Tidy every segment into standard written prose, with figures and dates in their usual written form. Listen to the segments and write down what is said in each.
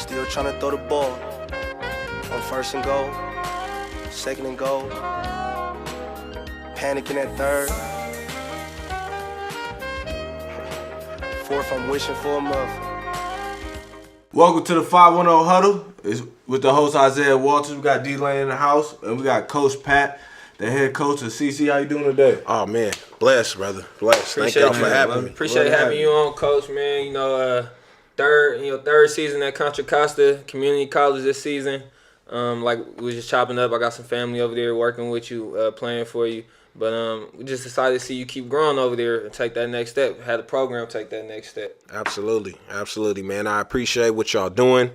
Still trying to throw the ball. On first and goal, second and goal, panicking at third. Fourth, I'm wishing for a muff. Welcome to the 510 Huddle. It's with the host Isaiah Walters. We got D-Lane in the house, and we got Coach Pat, the head coach of CC. How you doing today? Oh man, blessed, brother. Blessed. Thank y'all for having me. Appreciate having you on, Coach, man. You know, third season at Contra Costa Community College this season. Like we was just chopping up. I got some family over there working with you, playing for you. But we just decided to see you keep growing over there and take that next step. Had the program take that next step. Absolutely, man. I appreciate what y'all doing.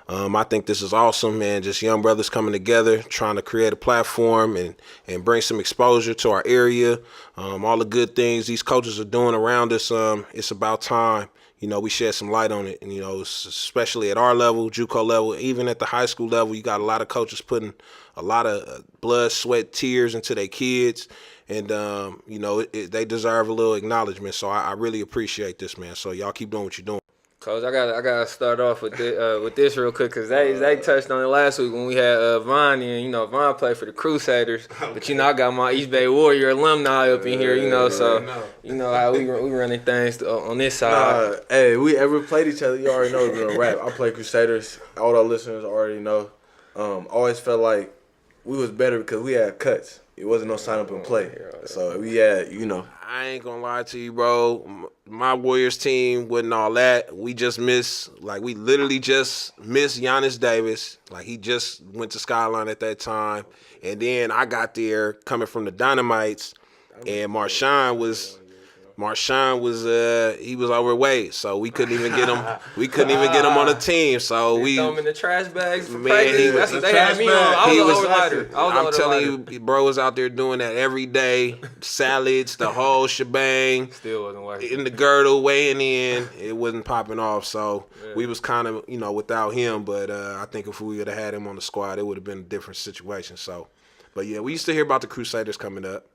I think this is awesome, man. Just young brothers coming together, trying to create a platform and bring some exposure to our area. All the good things these coaches are doing around us. It's about time. You know, we shed some light on it, and you know, especially at our level, JUCO level, even at the high school level, you got a lot of coaches putting a lot of blood, sweat, tears into their kids, and you know, they deserve a little acknowledgement. So I really appreciate this, man. So y'all keep doing what you're doing. Coach, I gotta start off with this real quick because they touched on it last week when we had Von in. You know, Von played for the Crusaders, but you know I got my East Bay Warrior alumni up in here. You know, so you know how we running things on this side. Hey, we ever played each other? You already know we're gonna rap. I play Crusaders. All our listeners already know. Always felt like we was better because we had cuts. It wasn't no sign up and play. So we had, you know. I ain't gonna lie to you, bro. My Warriors team wasn't all that. We just we literally just missed Giannis Davis. Like, he just went to Skyline at that time. And then I got there coming from the Dynamites, and Marshawn was he was overweight, so we couldn't even get him. We couldn't even get him on the team. So we throw him in the trash bags for practice. That's what they had me on. I was an overlighter. I'm telling you, bro was out there doing that every day. Salads, the whole shebang. Still wasn't working. In the girdle, weighing in, it wasn't popping off. So we was kind of, you know, without him. But I think if we would have had him on the squad, it would have been a different situation. So, but yeah, we used to hear about the Crusaders coming up.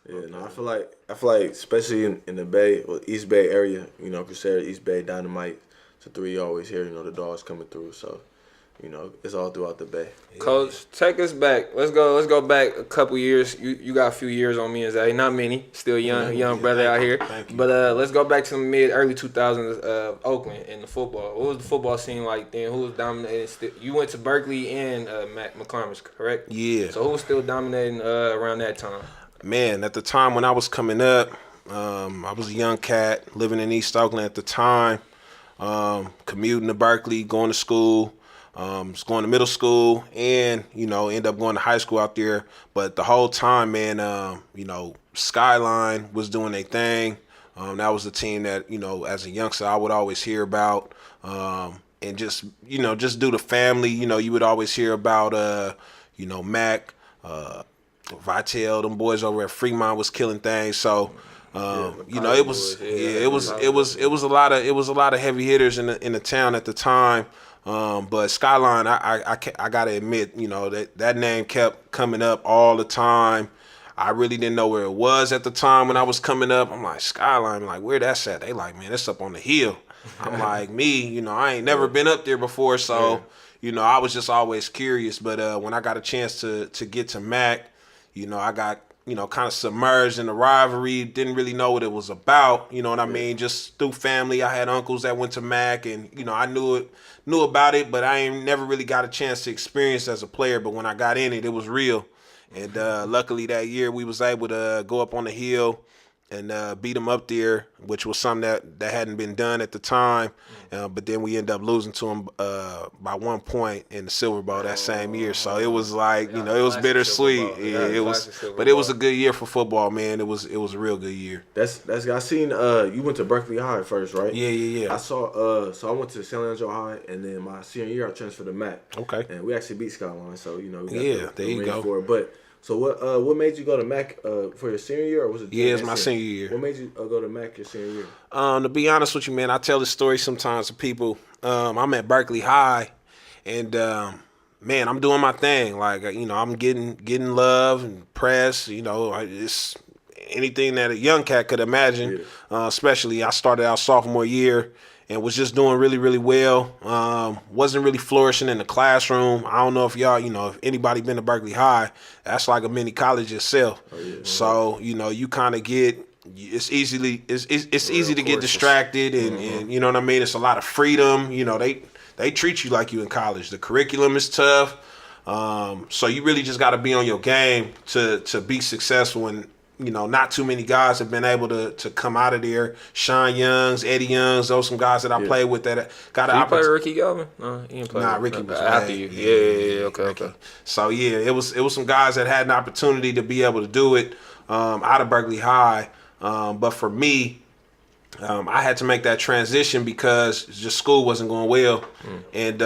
Yeah, no, I feel like especially in the Bay or East Bay area, you know, Crusader, East Bay, Dynamite, it's the three you always hear, you know, the dogs coming through. So, you know, it's all throughout the Bay. Coach, take us back. Let's go back a couple years. You got a few years on me and Zay, not many. Still young brother out here. But let's go back to the early 2000s Oakland and the football. What was the football scene like then? Who was dominating? You went to Berkeley and McCormick, correct? Yeah. So who was still dominating around that time? Man, at the time when I was coming up, I was a young cat living in East Oakland at the time, commuting to Berkeley, going to school, was going to middle school, and, you know, end up going to high school out there. But the whole time, man, you know, Skyline was doing their thing. That was the team that, you know, as a youngster, I would always hear about. And just, you know, just due to family, you know, you would always hear about, you know, Mac, Vitel, them boys over at Fremont was killing things. So, you know, it was a lot of heavy hitters in the town at the time. But Skyline, I gotta admit, you know, that name kept coming up all the time. I really didn't know where it was at the time when I was coming up. I'm like, Skyline, I'm like, where that's at? They like, man, it's up on the hill. I'm like, me, you know, I ain't never been up there before, so you know, I was just always curious. But when I got a chance to get to Mac, you know, I got, you know, kind of submerged in the rivalry, didn't really know what it was about, you know what I mean? Just through family, I had uncles that went to Mac, and, you know, I knew about it, but I ain't never really got a chance to experience as a player. But when I got in it, it was real. And luckily that year we was able to go up on the hill and beat them up there, which was something that hadn't been done at the time. But then we ended up losing to them by 1 point in the Silver Bowl that same year. So it was like, you know, it was bittersweet. Yeah, it was, but it was a good year for football, man. It was a real good year. That's I seen you went to Berkeley High first, right? Yeah. I saw so I went to San Leandro High, and then my senior year I transferred to Mac. Okay. And we actually beat Skyline, so you know we got there you go. For it. But so what made you go to Mac for your senior year, or was it? Yeah, it's my senior year. What made you go to Mac your senior year? To be honest with you, man, I tell this story sometimes to people. I'm at Berkeley High, and man, I'm doing my thing. Like, you know, I'm getting love and press. You know, it's anything that a young cat could imagine. Especially, I started out sophomore year, and was just doing really, really well. Wasn't really flourishing in the classroom. I don't know if y'all, if anybody been to Berkeley High, that's like a mini college itself. Oh, yeah. So, you kind of it's easy to get distracted and you know what I mean? It's a lot of freedom. They treat you like you in college. The curriculum is tough. So you really just got to be on your game to be successful. And, not too many guys have been able to come out of there. Sean Youngs, Eddie Youngs, those some guys that I played with that got an opportunity. You play Ricky Galvin? No, he didn't play. Nah, Ricky was after you. Yeah. Okay. So yeah, it was some guys that had an opportunity to be able to do it out of Berkeley High. But for me, I had to make that transition because just school wasn't going well, and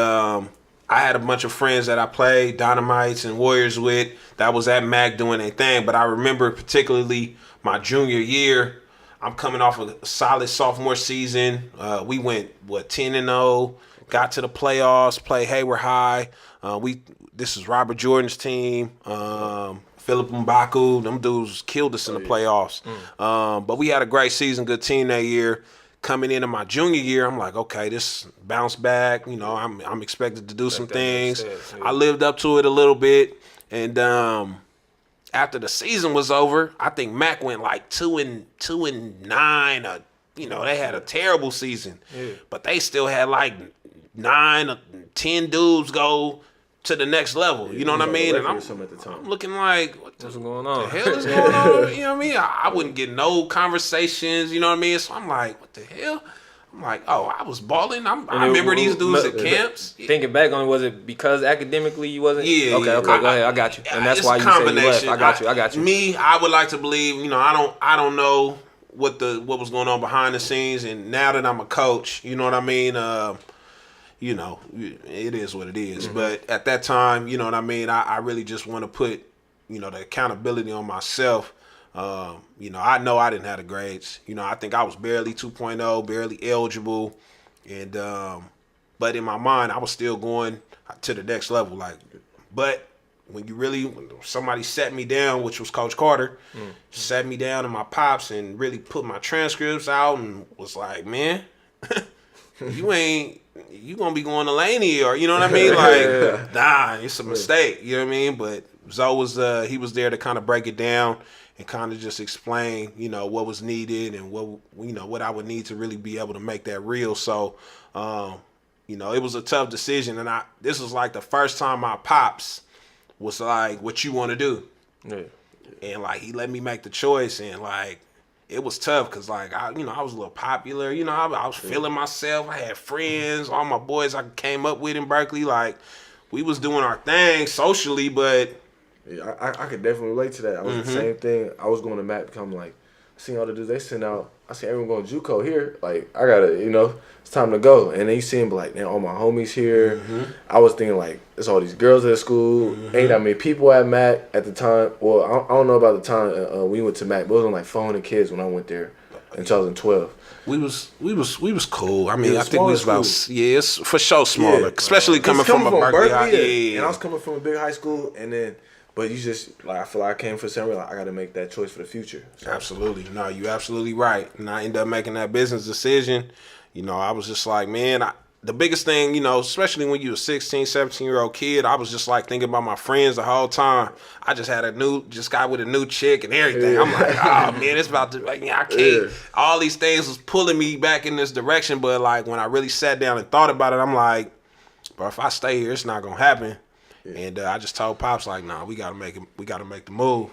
I had a bunch of friends that I played Dynamites and Warriors with that was at MAC doing their thing. But I remember particularly my junior year, I'm coming off a solid sophomore season. We went 10-0, got to the playoffs, played Hayward High. This is Robert Jordan's team. Philip Mbaku, them dudes killed us in the playoffs. But we had a great season, good team that year. Coming into my junior year, I'm like, okay, this bounce back. I'm expected to do some things. I lived up to it a little bit, and after the season was over, I think Mac went like 2-9. They had a terrible season, but they still had like 9 or 10 dudes go to the next level. You know what I mean? And I'm looking like, what's going on? What the hell is going on? You know what I mean? I wouldn't get no conversations, you know what I mean? So I'm like, what the hell? I'm like, oh, I was balling. I remember these dudes at camps. Thinking back on it, was it because academically you wasn't? Yeah. Okay, go ahead. I got you. And that's why you said you left. I got you. Me, I would like to believe, I don't know what was going on behind the scenes. And now that I'm a coach, you know what I mean? It is what it is. But at that time, you know what I mean? I really just want to put, the accountability on myself. I know I didn't have the grades. I think I was barely 2.0, barely eligible. And, but in my mind, I was still going to the next level. But when somebody sat me down, which was Coach Carter, sat me down in my pops and really put my transcripts out and was like, man, you gonna be going to Laney, or you know what I mean? Like, nah, it's a mistake. You know what I mean? But Zoe was he was there to kind of break it down and kind of just explain, what was needed and what I would need to really be able to make that real. So, it was a tough decision, and this was like the first time my pops was like, "What you want to do?" Yeah. And like he let me make the choice, and like. It was tough because, like, I was a little popular. I was feeling myself. I had friends, all my boys I came up with in Berkeley. Like, we was doing our thing socially, but... Yeah, I could definitely relate to that. I was the same thing. I was going to MAC because I'm like, I seen all the dudes they sent out. I see everyone going to JUCO here. Like, I got to, it's time to go. And then you see them like, man, all my homies here. I was thinking, like, there's all these girls at school. Ain't that many people at MAC at the time. Well, I don't know about the time we went to MAC, but it was on like 400 kids when I went there in 2012. We was cool. I mean, I think we was about, it's for sure smaller, especially coming from a Berkeley high. Yeah. And I was coming from a big high school, and then, but you just, like, I feel like I came for something, like, I got to make that choice for the future. So. Absolutely. No, you're absolutely right. And I ended up making that business decision. I was just like, man, the biggest thing, especially when you're a 16, 17-year-old kid, I was just like thinking about my friends the whole time. I just got with a new chick and everything. Yeah. I'm like, oh man, it's about to, like, I can't. Yeah. All these things was pulling me back in this direction. But like when I really sat down and thought about it, I'm like, bro, if I stay here, it's not gonna happen. Yeah. And I just told Pops, like, nah, we gotta make the move.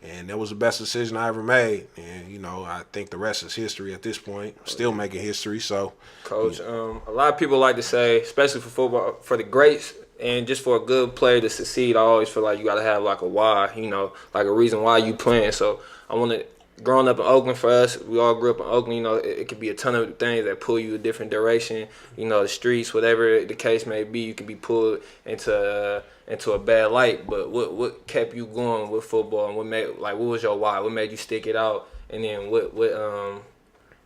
And that was the best decision I ever made. And, I think the rest is history at this point. Still making history, so. Coach, a lot of people like to say, especially for football, for the greats and just for a good player to succeed, I always feel like you got to have, like, a why, like a reason why you playing. So I want to, growing up in Oakland for us, we all grew up in Oakland, it could be a ton of things that pull you a different direction. The streets, whatever the case may be, you can be pulled into a bad light. But what kept you going with football, and what was your why? What made you stick it out? And then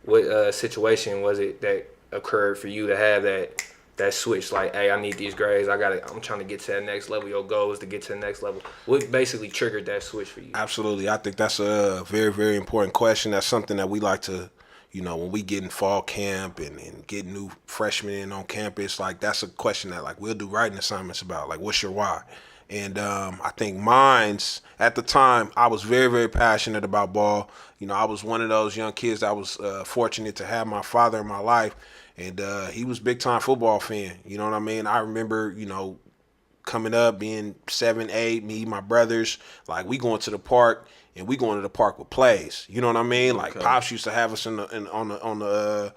what situation was it that occurred for you to have that switch? Like, hey, I need these grades. I'm trying to get to that next level. Your goal is to get to the next level. What basically triggered that switch for you? Absolutely. I think that's a very, very important question. That's something that we like to, you know, when we get in fall camp and get new freshmen in on campus, like that's a question that like we'll do writing assignments about, like what's your why? And I think mine's, at the time, I was very, very passionate about ball. You know, I was one of those young kids that was fortunate to have my father in my life. And he was big time football fan. You know what I mean? I remember, you know, coming up, being 7, 8, me, my brothers, like we going to the park and we going to the park with plays. You know what I mean? Like Pops used to have us on the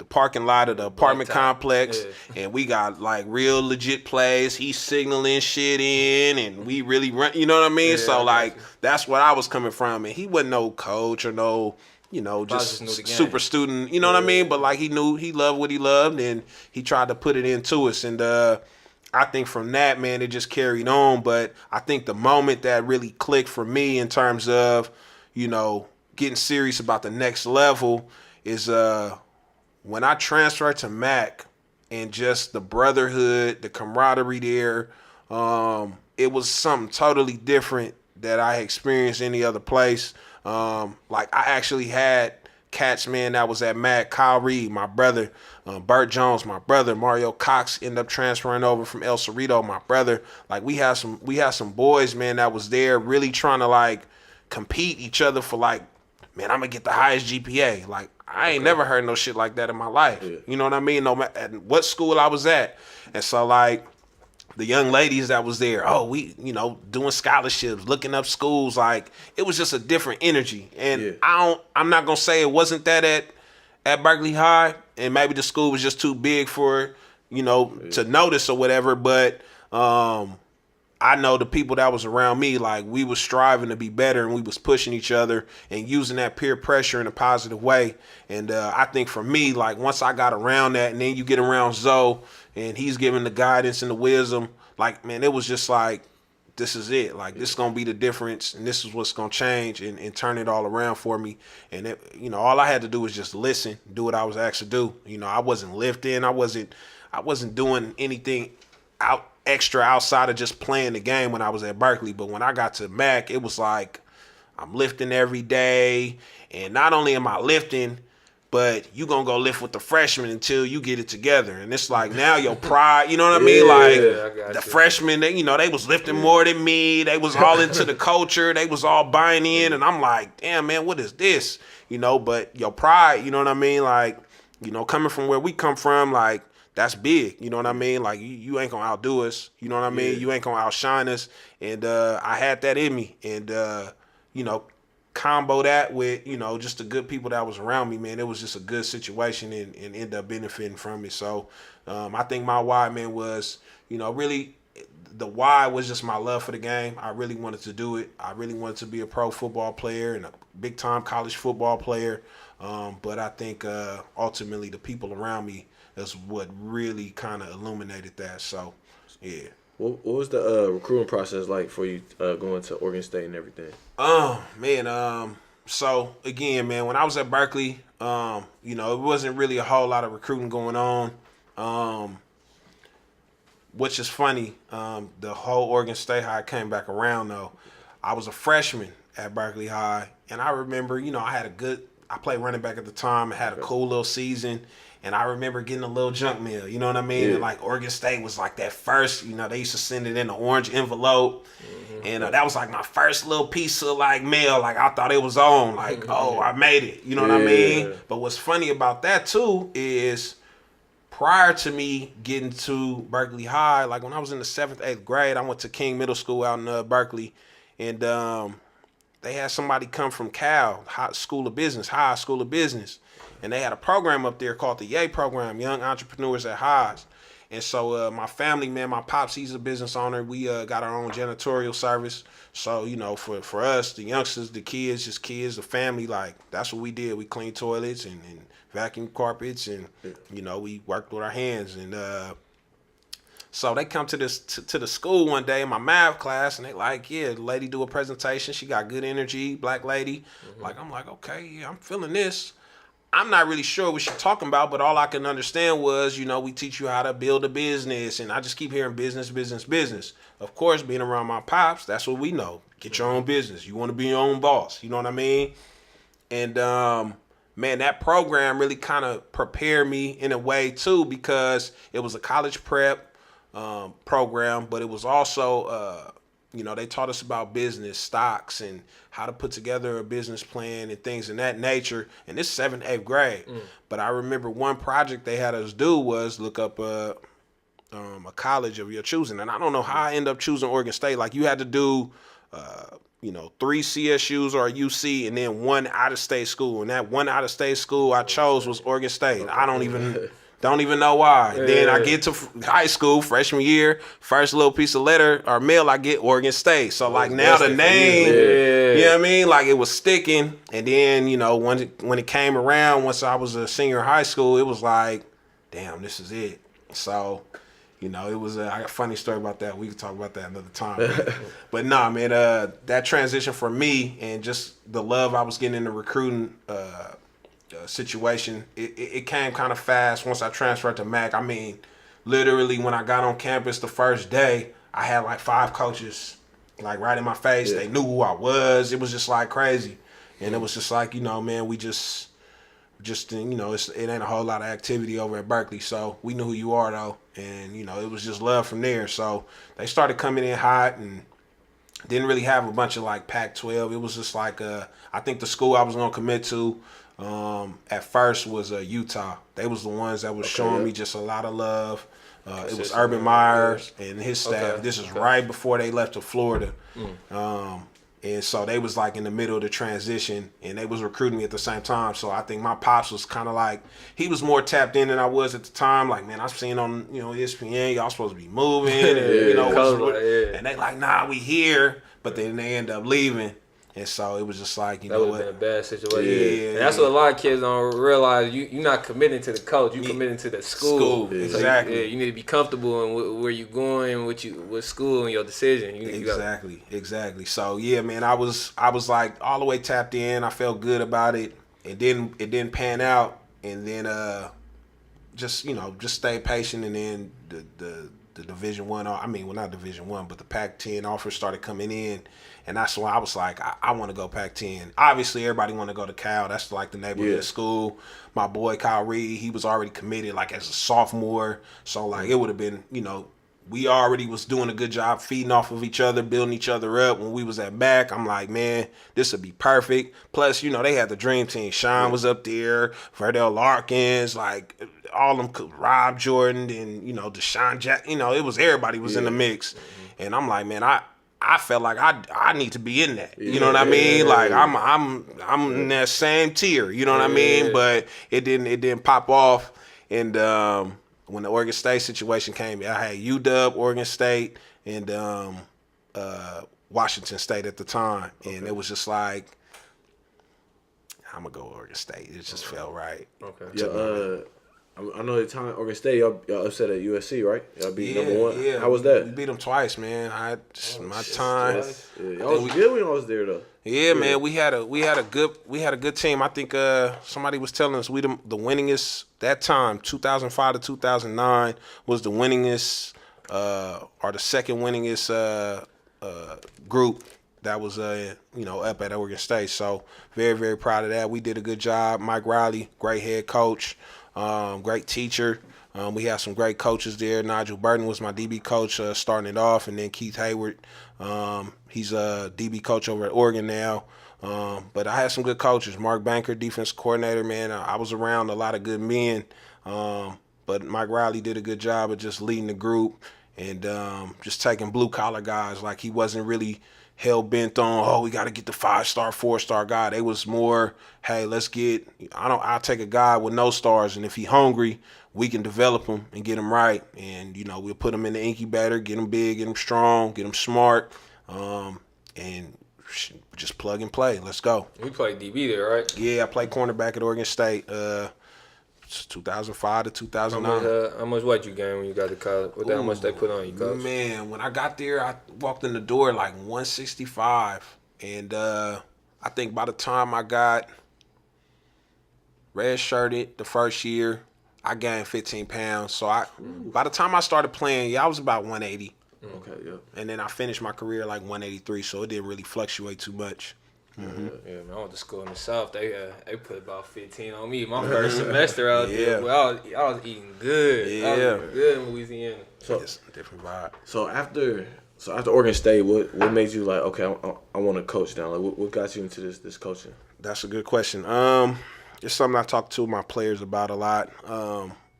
parking lot of the apartment complex, and we got like real legit plays. He's signaling shit in, and we really run. You know what I mean? Yeah, so like that's what I was coming from, and he wasn't no coach or no, you know, just super student. You know what I mean? But like he knew he loved what he loved, and he tried to put it into us. And I think from that, man, it just carried on. But I think the moment that really clicked for me in terms of, you know, getting serious about the next level is when I transferred to Mac, and just the brotherhood, the camaraderie there, it was something totally different that I experienced any other place. Like I actually had cats, man, that was at Mac, Kyle Reed, my brother, Burt Jones, my brother, Mario Cox ended up transferring over from El Cerrito, my brother. Like we had some boys, man, that was there really trying to like compete each other for like, man, I'm gonna get the highest GPA. Like I ain't never heard no shit like that in my life. Yeah. You know what I mean? No matter what school I was at. And so like the young ladies that was there, we, you know, doing scholarships, looking up schools, like it was just a different energy. And I'm not gonna say it wasn't that at Berkeley High, and maybe the school was just too big for, you know, to notice or whatever, but I know the people that was around me, like we was striving to be better, and we was pushing each other and using that peer pressure in a positive way. And I think for me, like once I got around that, and then you get around Zoe and he's giving the guidance and the wisdom, like, man, it was just like, this is it. Like, this is going to be the difference, and this is what's going to change and turn it all around for me. And, it, you know, all I had to do was just listen, do what I was asked to do. You know, I wasn't lifting. I wasn't doing anything extra outside of just playing the game when I was at Berkeley. But when I got to Mac, it was like I'm lifting every day. And not only am I lifting, but you gonna go lift with the freshmen until you get it together. And it's like now your pride, you know what I mean? Like the freshmen, they, you know, they was lifting more than me. They was all into the culture. They was all buying in. And I'm like, damn, man, what is this? You know, but your pride, you know what I mean? Like, you know, coming from where we come from, like, that's big. You know what I mean? Like, you ain't gonna outdo us. You know what I mean? You ain't gonna outshine us. And I had that in me. And, you know, combo that with, you know, just the good people that was around me, man. It was just a good situation and ended up benefiting from it. So I think my why, man, was, you know, really the why was just my love for the game. I really wanted to do it. I really wanted to be a pro football player and a big-time college football player. But I think ultimately the people around me is what really kind of illuminated that. So, yeah. What was the recruiting process like for you going to Oregon State and everything? Man, so again, man, when I was at Berkeley, you know, it wasn't really a whole lot of recruiting going on. Which is funny, the whole Oregon State High came back around though. I was a freshman at Berkeley High, and I remember, you know, I played running back at the time. I had a cool little season. And I remember getting a little junk mail, you know what I mean? Yeah. And like Oregon State was like that first, you know, they used to send it in an orange envelope. Mm-hmm. And that was like my first little piece of like mail. Like I thought it was on, like, oh, I made it. You know what I mean? But what's funny about that too is prior to me getting to Berkeley High, like when I was in the 7th, 8th grade, I went to King Middle School out in Berkeley. And they had somebody come from Cal, High School of Business. And they had a program up there called the YAY program, Young Entrepreneurs at Highs. And so my family, man, my pops, he's a business owner. We got our own janitorial service. So, you know, for us, the youngsters, the kids, the family, like, that's what we did. We cleaned toilets and vacuumed carpets and, you know, we worked with our hands. And so they come to the school one day in my math class, and they like, yeah, the lady do a presentation. She got good energy, black lady. Mm-hmm. Like, I'm like, okay, yeah, I'm feeling this. I'm not really sure what she's talking about, but all I can understand was, you know, we teach you how to build a business, and I just keep hearing business. Of course, being around my pops, that's what we know. Get your own business. You want to be your own boss. You know what I mean? And man, that program really kind of prepared me in a way too, because it was a college prep program, but it was also, they taught us about business, stocks, and how to put together a business plan and things in that nature. And this is 7th, 8th grade. But I remember one project they had us do was look up a college of your choosing. And I don't know how I ended up choosing Oregon State. Like, you had to do, 3 CSUs or a UC and then one out-of-state school. And that one out-of-state school I chose was Oregon State. I don't even know why. Yeah. Then I get to high school, freshman year, first little piece of letter or mail I get, Oregon State. So, like, now the name, you know what I mean? Like, it was sticking. And then, when it came around, once I was a senior in high school, it was like, damn, this is it. So, it was I got a funny story about that. We could talk about that another time. But nah, man, that transition for me and just the love I was getting in the recruiting situation, it came kind of fast once I transferred to Mac. I mean, literally when I got on campus the first day, I had like 5 coaches like right in my face. Yeah. They knew who I was. It was just like crazy. And it was just like, man, we just it ain't a whole lot of activity over at Berkeley. So we knew who you are though. And, it was just love from there. So they started coming in hot and didn't really have a bunch of like Pac-12. It was just like, I think the school I was going to commit to at first was Utah. They was the ones that was showing me just a lot of love. It was Urban Meyer and his staff. This is right before they left to Florida. And so they was like in the middle of the transition and they was recruiting me at the same time. So I think my pops was kind of like, he was more tapped in than I was at the time. Like, man, I've seen on, ESPN, y'all supposed to be moving. And, and they like, nah, we here. But then they end up leaving. And so it was just like, that would have been a bad situation. Yeah. And that's what a lot of kids don't realize. You're not committing to the coach. You're committing to the school. Exactly. So you need to be comfortable in where you're going, with school and your decision. Exactly. So yeah, man, I was like all the way tapped in. I felt good about it. It didn't pan out. And then just stay patient. And then the Division I, not Division I, but the Pac-10 offers started coming in. And that's why I was like, I want to go Pac-10. Obviously, everybody want to go to Cal. That's like the neighborhood school. My boy, Kyle Reed, he was already committed like as a sophomore. So like it would have been, we already was doing a good job feeding off of each other, building each other up. When we was at Mac, I'm like, man, this would be perfect. Plus, they had the dream team. Sean was up there, Verdell Larkins, like all them, Rob Jordan and, Deshaun Jack. It was everybody was in the mix. And I'm like, man, I felt like I need to be in that. You know what I mean? Like I'm in that same tier. You know what I mean? But it didn't pop off. And when the Oregon State situation came, I had UW, Oregon State, and Washington State at the time, and it was just like, I'm gonna go Oregon State. It just felt right. Okay. Yeah. I know the time Oregon State, y'all upset at USC, right? Y'all beat number 1. Yeah. How was that? We beat them twice, man. My time. Y'all was good when y'all was there, though. Yeah, man. We had a good team. I think somebody was telling us we the winningest that time, 2005 to 2009 was the winningest or the second winningest group that was up at Oregon State. So very, very proud of that. We did a good job. Mike Riley, great head coach. Great teacher. We had some great coaches there. Nigel Burton was my DB coach starting it off, and then Keith Hayward. He's a DB coach over at Oregon now. But I had some good coaches. Mark Banker, defense coordinator, man. I was around a lot of good men. But Mike Riley did a good job of just leading the group and just taking blue-collar guys. Like, he wasn't really hell-bent on, we got to get the 5-star, 4-star guy. They was more, hey, I'll take a guy with no stars, and if he hungry, we can develop him and get him right. And, we'll put him in the incubator, get him big, get him strong, get him smart, and just plug and play. Let's go. We played DB there, right? Yeah, I played cornerback at Oregon State. 2005 to 2009. How much weight you gained when you got to college? How much they put on you, coach? Man, when I got there, I walked in the door like 165. And I think by the time I got red-shirted the first year, I gained 15 pounds. So by the time I started playing, I was about 180. Okay, yeah. And then I finished my career like 183, so it didn't really fluctuate too much. Mm-hmm. Yeah, man, I went to school in the South. They put about 15 on me my first semester out there. Well, I was eating good. Yeah. I was eating good in Louisiana. So it's a different vibe. So after Oregon State, what made you like, okay, I want to coach now? Like, what got you into this coaching? That's a good question. It's something I talk to my players about a lot.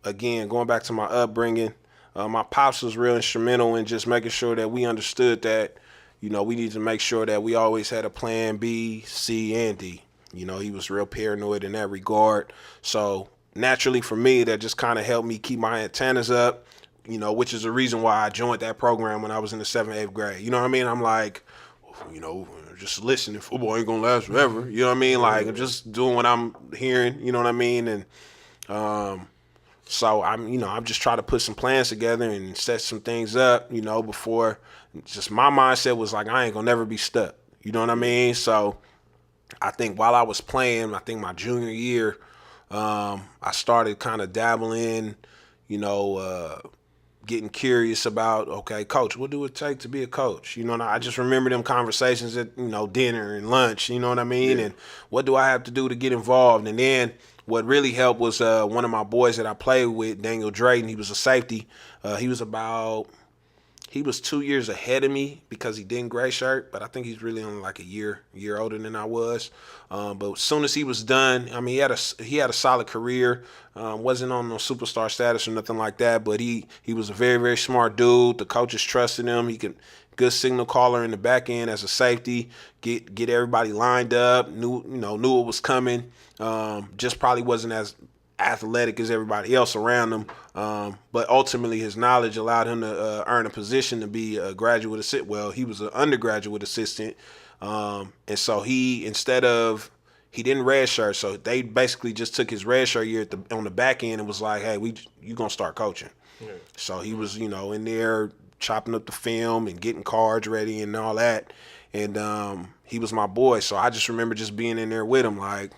Again, going back to my upbringing, my pops was real instrumental in just making sure that we understood that, you know, we need to make sure that we always had a plan B, C, and D. You know, he was real paranoid in that regard. So naturally for me, that just kind of helped me keep my antennas up, you know, which is the reason why I joined that program when I was in the 7th, 8th grade. You know what I mean? I'm like, you know, just listening. Football ain't going to last forever. You know what I mean? Like, I'm just doing what I'm hearing. You know what I mean? And so I'm just trying to put some plans together and set some things up, you know, before just my mindset was like, I ain't gonna never be stuck. You know what I mean? So I think while I was playing, I think my junior year, I started kind of dabbling, you know, getting curious about, okay, coach, what do it take to be a coach? You know, and I just remember them conversations at, you know, dinner and lunch, you know what I mean? Yeah. And what do I have to do to get involved? And then what really helped was one of my boys that I played with, Daniel Drayton. He was a safety. He was 2 years ahead of me because he didn't gray shirt, but I think he's really only like a year older than I was. But as soon as he was done, I mean, he had a solid career. Wasn't on no superstar status or nothing like that, but he was a very, very smart dude. The coaches trusted him. He could good signal caller in the back end as a safety, get everybody lined up, knew what was coming. Just probably wasn't as athletic as everybody else around him, but ultimately his knowledge allowed him to earn a position to be a graduate assistant. Well, he was an undergraduate assistant, and so he didn't redshirt, so they basically just took his redshirt year on the back end and was like, hey, you gonna start coaching. Yeah. So he was, you know, in there chopping up the film and getting cards ready and all that, and he was my boy. So I just remember just being in there with him, like,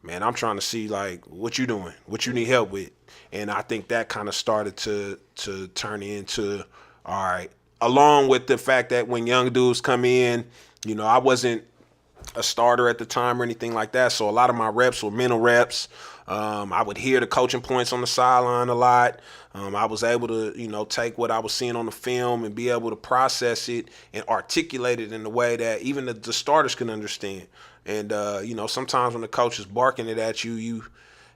man, I'm trying to see, like, what you doing, what you need help with. And I think that kind of started to turn into, all right, along with the fact that when young dudes come in, you know, I wasn't a starter at the time or anything like that, so a lot of my reps were mental reps. I would hear the coaching points on the sideline a lot. I was able to, you know, take what I was seeing on the film and be able to process it and articulate it in a way that even the starters can understand. And, you know, sometimes when the coach is barking it at you,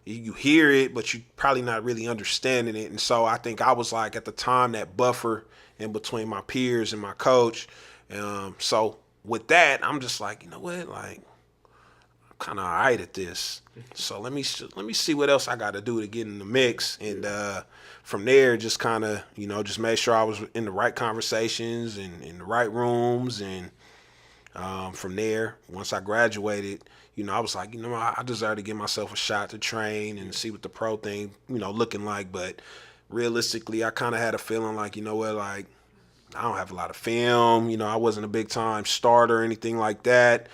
you hear it, but you're probably not really understanding it. And so I think I was, like, at the time, that buffer in between my peers and my coach. So with that, I'm just like, you know what, like, I'm kind of all right at this. So let me see what else I got to do to get in the mix. And from there, just kind of, you know, just made sure I was in the right conversations and in the right rooms. And from there, once I graduated, you know, I was like, you know, I deserve to give myself a shot to train and see what the pro thing, you know, looking like. But realistically, I kind of had a feeling like, you know what, like, I don't have a lot of film. You know, I wasn't a big-time starter or anything like that.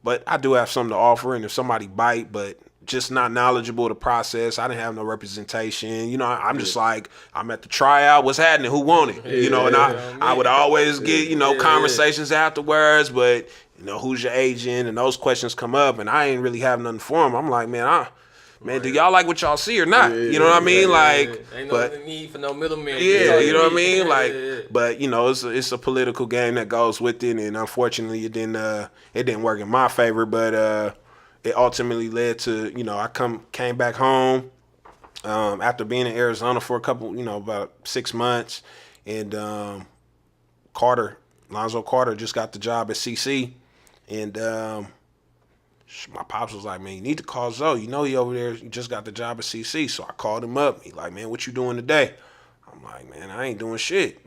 But I do have something to offer, and if somebody bite, but just not knowledgeable of the process, I didn't have no representation. You know, I'm just like, I'm at the tryout, what's happening, who won it? You know, and I would always get, you know, conversations afterwards, but, you know, who's your agent? And those questions come up, and I ain't really have nothing for them. I'm like, man, do y'all like what y'all see or not? You know what I mean? Like, ain't no need for no middleman. Yeah, you know what I mean? Like, but you know, it's a political game that goes with it, and unfortunately, it didn't work in my favor. But it ultimately led to, you know, I came back home after being in Arizona for a couple, you know, about 6 months, and Lonzo Carter just got the job at CC, and my pops was like, man, you need to call Zoe. You know he over there, he just got the job at CC. So I called him up. He like, man, what you doing today? I'm like, man, I ain't doing shit.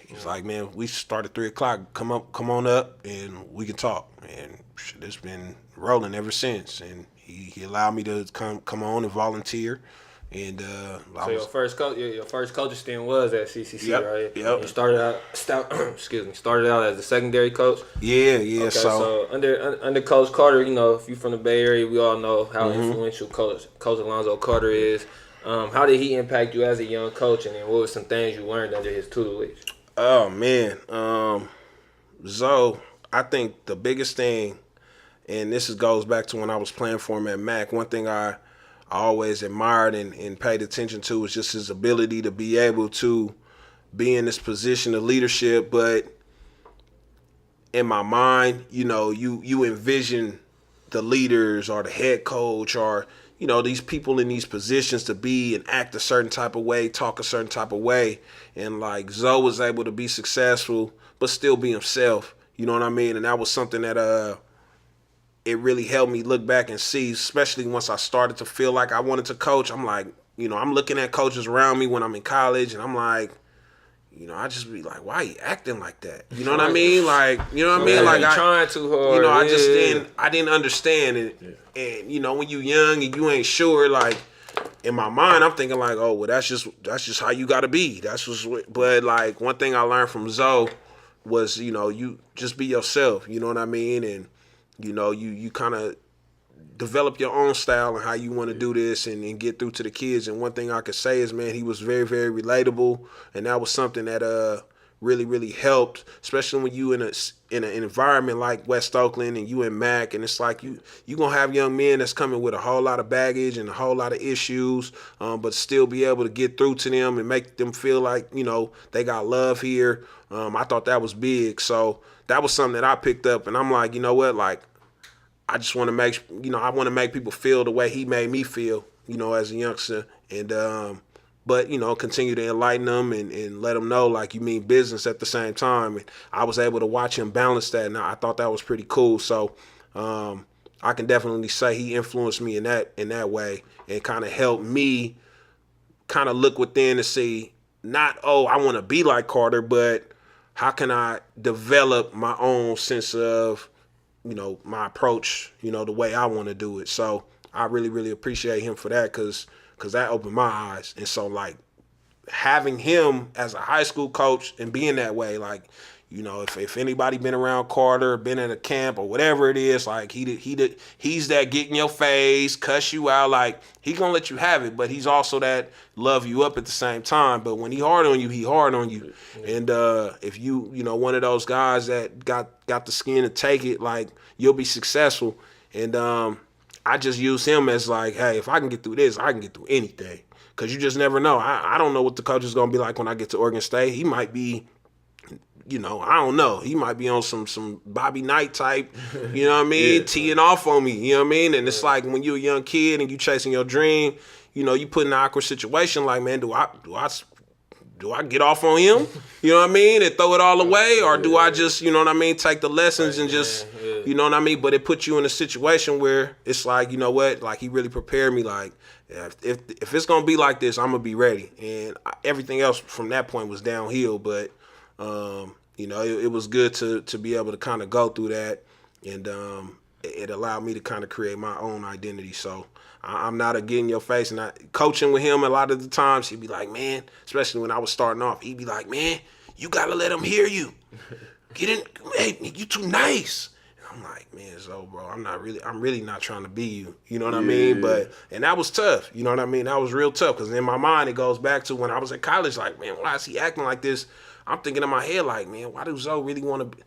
He's like, man, we start at 3 o'clock. Come on up, and we can talk. And it's been rolling ever since. And he allowed me to come on and volunteer. And so your first coaching stint was at CCC, yep, right? Yep. You started out as a secondary coach. Yeah. Okay, so under Coach Carter, you know, if you're from the Bay Area, we all know how influential Coach Alonzo Carter is. How did he impact you as a young coach, and then what were some things you learned under his tutelage? Oh man, Zoe, I think the biggest thing and goes back to when I was playing for him at Mac. One thing I always admired and paid attention to was just his ability to be able to be in this position of leadership, but in my mind, you envision the leaders or the head coach or, these people in these positions to be and act a certain type of way, talk a certain type of way. And like Zoe was able to be successful, but still be himself. You know what I mean? And that was something that it really helped me look back and see, especially once I started to feel like I wanted to coach. I'm like, I'm looking at coaches around me when I'm in college, and I'm like, I just be like, why he acting like that? You know what I mean? Like, you know what I mean? Like, trying too hard. I just didn't understand it. Yeah. And when you young and you ain't sure, like, in my mind, I'm thinking like, oh, well, that's just how you gotta be. That's just but like one thing I learned from Zoe was, you just be yourself. You know what I mean? And you kind of develop your own style and how you want to do this and get through to the kids. And one thing I could say is, man, he was very, very relatable, and that was something that really, really helped, especially when you in an environment like West Oakland and you in Mac, and it's like you gonna have young men that's coming with a whole lot of baggage and a whole lot of issues, but still be able to get through to them and make them feel like they got love here. I thought that was big, so that was something that I picked up, and I'm like, you know what, like, I just want to make people feel the way he made me feel, as a youngster, and but continue to enlighten them and let them know like you mean business at the same time. And I was able to watch him balance that, and I thought that was pretty cool. So I can definitely say he influenced me in that way and kind of helped me kind of look within to see not, oh, I want to be like Carter, but how can I develop my own sense of my approach, the way I want to do it. So I really, really appreciate him for that because that opened my eyes. And so, like, having him as a high school coach and being that way, like, if anybody been around Carter, been at a camp or whatever it is, like, he's that get in your face, cuss you out. Like, he gonna let you have it, but he's also that love you up at the same time. But when he hard on you, he hard on you. And if you one of those guys that got the skin to take it, like, you'll be successful. And I just use him as like, hey, if I can get through this, I can get through anything. Because you just never know. I don't know what the coach is going to be like when I get to Oregon State. He might be, I don't know. He might be on some Bobby Knight type, you know what I mean, yeah, teeing off on me, you know what I mean? And it's like when you're a young kid and you chasing your dream, you put in an awkward situation like, man, do I get off on him, you know what I mean, and throw it all away, or do I just, take the lessons and just, you know what I mean? But it puts you in a situation where it's like, you know what, like he really prepared me, like, if it's going to be like this, I'm going to be ready. And everything else from that point was downhill, but, it was good to be able to kind of go through that, and it allowed me to kind of create my own identity. So I'm not a get in your face, and coaching with him a lot of the times, he'd be like, man, especially when I was starting off, he'd be like, man, you got to let him hear you. Get in, hey, you too nice. And I'm like, man, so bro, I'm really not trying to be you. You know what I mean? And that was tough. You know what I mean? That was real tough, because in my mind, it goes back to when I was at college, like, man, why is he acting like this? I'm thinking in my head, like, man, why does Zoe really want to be?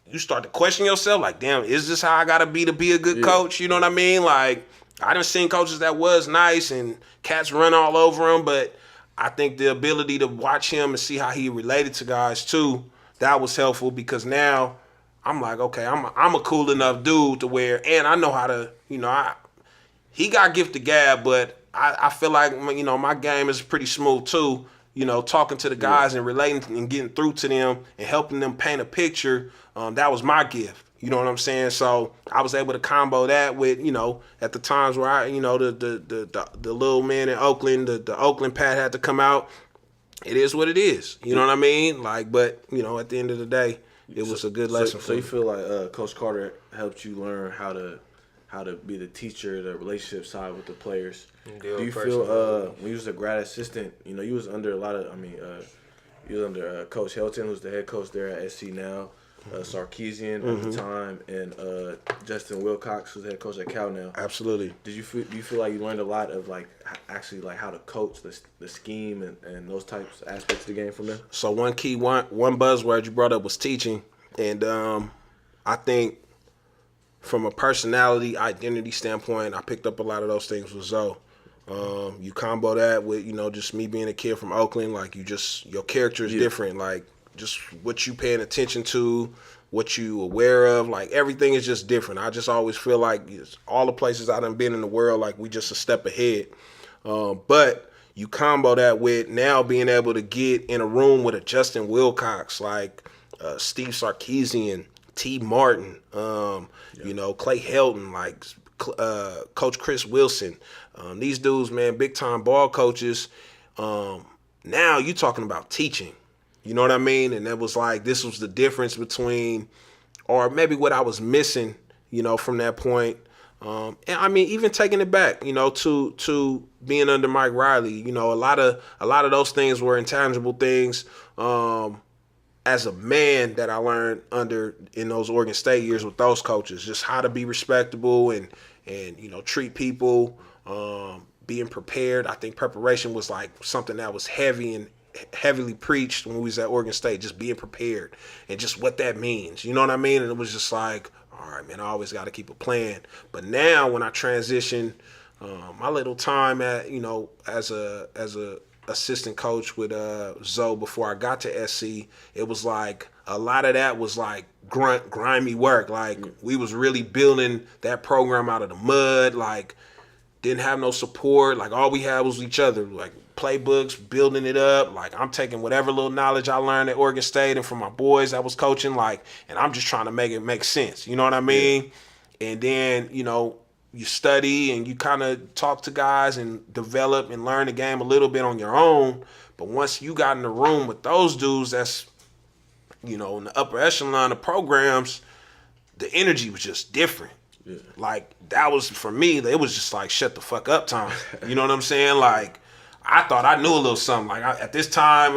You start to question yourself, like, damn, is this how I got to be a good coach? You know what I mean? Like, I done seen coaches that was nice and cats run all over him, but I think the ability to watch him and see how he related to guys too, that was helpful, because now I'm like, okay, I'm a cool enough dude to where, and I know how to, he got gifted gab, but I feel like, my game is pretty smooth too. Talking to the guys and relating and getting through to them and helping them paint a picture, that was my gift. You know what I'm saying? So I was able to combo that with, at the times where I, the little man in Oakland, the Oakland Pat had to come out. It is what it is. You know what I mean? Like, but, at the end of the day, it was a good lesson. So you feel like Coach Carter helped you learn how to be the teacher, the relationship side with the players. Do you feel when you was a grad assistant, you was under you was under Coach Helton, who's the head coach there at SC now, Sarkeesian at the time, and Justin Wilcox, who's the head coach at Cal now. Absolutely. Do you feel like you learned a lot of actually how to coach the scheme and those types of aspects of the game from them? So one buzzword you brought up was teaching, and I think from a personality, identity standpoint, I picked up a lot of those things with Zoe. You combo that with, just me being a kid from Oakland, like your character is different, like just what you paying attention to, what you aware of, like everything is just different. I just always feel like all the places I done been in the world, like we just a step ahead. But you combo that with now being able to get in a room with a Justin Wilcox, like Steve Sarkisian, T. Martin, Clay Helton, like Coach Chris Wilson. These dudes, man, big time ball coaches. Now you talking about teaching. You know what I mean? And that was like, this was the difference between, or maybe what I was missing, from that point. And I mean, even taking it back, to being under Mike Riley, a lot of those things were intangible things. As a man that I learned in those Oregon State years with those coaches, just how to be respectable and treat people, being prepared. I think preparation was like something that was heavily preached when we was at Oregon State, just being prepared and just what that means. You know what I mean? And it was just like, all right, man, I always got to keep a plan. But now when I transition, my little time at, as a assistant coach with Zoe before I got to SC, it was like a lot of that was like grimy work. Like we was really building that program out of the mud. Like didn't have no support. Like all we had was each other. Like playbooks, building it up. Like I'm taking whatever little knowledge I learned at Oregon State and from my boys that was coaching. Like, and I'm just trying to make it make sense. You know what I mean? Yeah. And then you study and you kind of talk to guys and develop and learn the game a little bit on your own. But once you got in the room with those dudes that's, in the upper echelon of programs, the energy was just different. Yeah. Like that was, for me, it was just like shut the fuck up time. You know what I'm saying? Like I thought I knew a little something. Like at this time,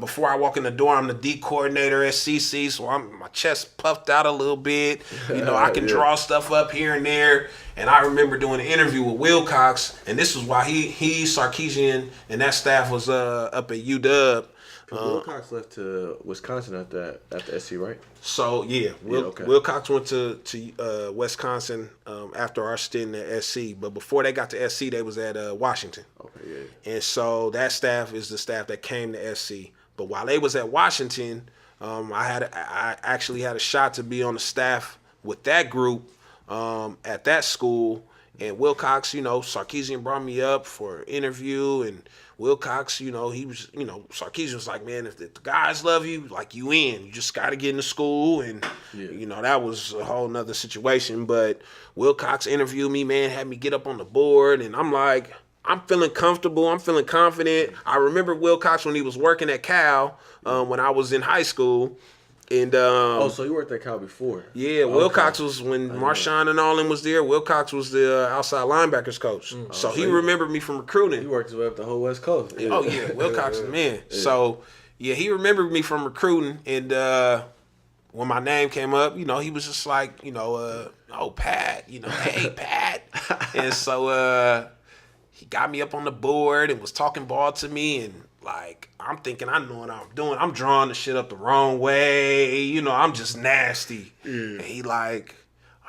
before I walk in the door, I'm the D coordinator at CC, so my chest puffed out a little bit. I can draw stuff up here and there. And I remember doing an interview with Wilcox, and this was why he Sarkisian, and that staff was up at UW. Wilcox left to Wisconsin after SC, right? So yeah, Wilcox went to Wisconsin after our stint at SC, but before they got to SC, they was at Washington. Okay, yeah. And so that staff is the staff that came to SC. But while they was at Washington, I actually had a shot to be on the staff with that group at that school. And Wilcox, Sarkisian brought me up for an interview, and Wilcox, he was, Sarkisian was like, man, if the guys love you, like you in, you just got to get into school. And, that was a whole nother situation. But Wilcox interviewed me, man, had me get up on the board. And I'm like, I'm feeling comfortable. I'm feeling confident. I remember Wilcox when he was working at Cal when I was in high school. And so you worked at Cal before? Yeah, Wilcox was when Marshawn and all them was there. Wilcox was the outside linebackers coach, so he remembered me from recruiting. He worked his way up the whole West Coast. Yeah. Oh yeah, Wilcox is the man. Yeah. So yeah, he remembered me from recruiting, and when my name came up, he was just like, oh Pat, hey Pat, and so he got me up on the board and was talking ball to me, and like, I'm thinking I know what I'm doing. I'm drawing the shit up the wrong way. I'm just nasty. And he like,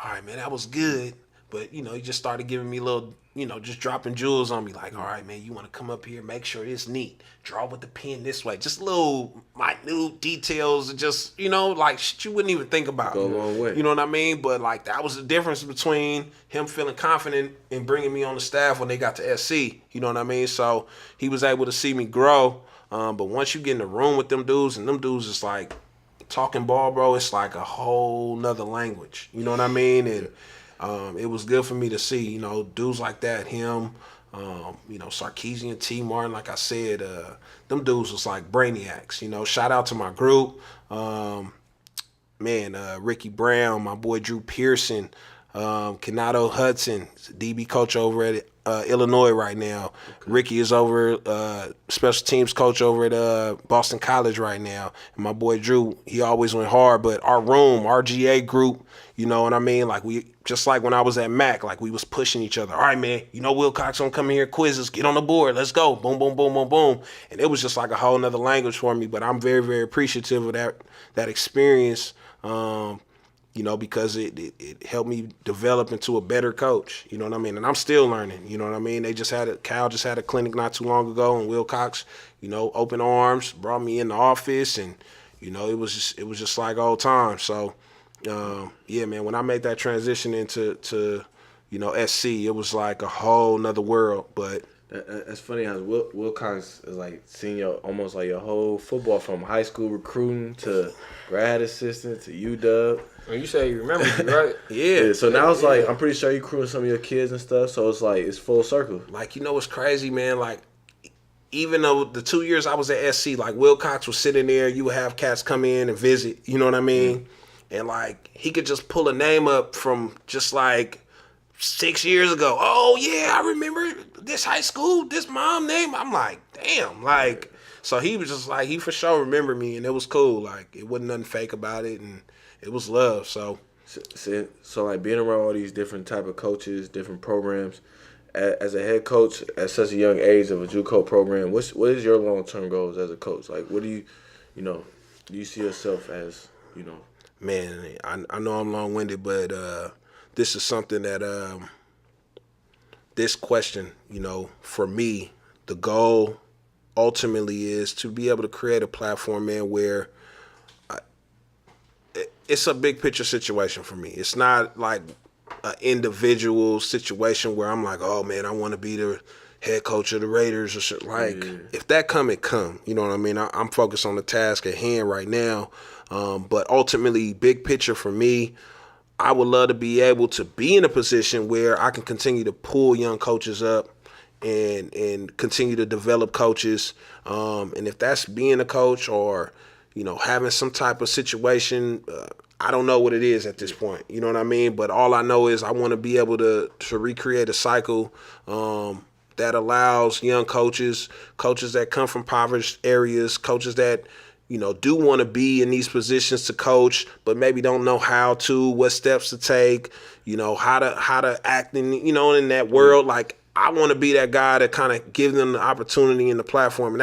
all right, man, that was good. But, he just started giving me little, just dropping jewels on me. Like, all right, man, you want to come up here, make sure it's neat. Draw with the pen this way. Just little minute details. Just, like shit you wouldn't even think about. Go a long way. You know what I mean? But, like, that was the difference between him feeling confident in bringing me on the staff when they got to SC. You know what I mean? So he was able to see me grow. But once you get in the room with them dudes, and them dudes is like talking ball, bro, it's like a whole nother language. You know what I mean? And it was good for me to see, dudes like that, him, Sarkisian, T. Martin, like I said, them dudes was like brainiacs. Shout out to my group. Ricky Brown, my boy Drew Pearson, Kenato Hudson, DB coach over at Illinois right now. Okay. Ricky is over special teams coach over at Boston College right now. And my boy Drew, he always went hard. But our room, our GA group, you know what I mean? Like we, just like when I was at Mac, like we was pushing each other. All right, man, Wilcox gonna come in here, quizzes, get on the board, let's go. Boom, boom, boom, boom, boom. And it was just like a whole nother language for me. But I'm very, very appreciative of that experience. because it helped me develop into a better coach. You know what I mean? And I'm still learning. You know what I mean? Cal just had a clinic not too long ago, and Wilcox, open arms, brought me in the office, and it was just like old times. So, yeah, man, when I made that transition into SC, it was like a whole nother world. But that's funny how Wilcox is like seeing almost like your whole football from high school recruiting to grad assistant to UW. When you say you remember, right? Yeah. So now it's like I'm pretty sure you crewing some of your kids and stuff. So it's like it's full circle. Like what's crazy, man? Like even though the 2 years I was at SC, like Wilcox was sitting there, you would have cats come in and visit. You know what I mean? Mm-hmm. And like he could just pull a name up from just like 6 years ago. Oh yeah, I remember this high school, this mom name. I'm like, damn, like. So he was just like, he for sure remembered me, and it was cool. Like it wasn't nothing fake about it, and it was love. So like being around all these different type of coaches, different programs, as a head coach at such a young age of a JUCO program, what is your long-term goals as a coach? Like, what do you do you see yourself as, Man, I know I'm long-winded, but this is something that this question, for me, the goal ultimately is to be able to create a platform, man, where it's a big picture situation for me. It's not like an individual situation where I'm like, oh man, I want to be the head coach of the Raiders or shit. Like, if that come, it come. You know what I mean? I'm focused on the task at hand right now. But ultimately, big picture for me, I would love to be able to be in a position where I can continue to pull young coaches up and continue to develop coaches. And if that's being a coach or, having some type of situation, I don't know what it is at this point. You know what I mean? But all I know is I want to be able to recreate a cycle that allows young coaches that come from impoverished areas, coaches that, do want to be in these positions to coach, but maybe don't know how to, what steps to take, how to act in, in that world. Like, I want to be that guy that kind of gives them the opportunity and the platform. And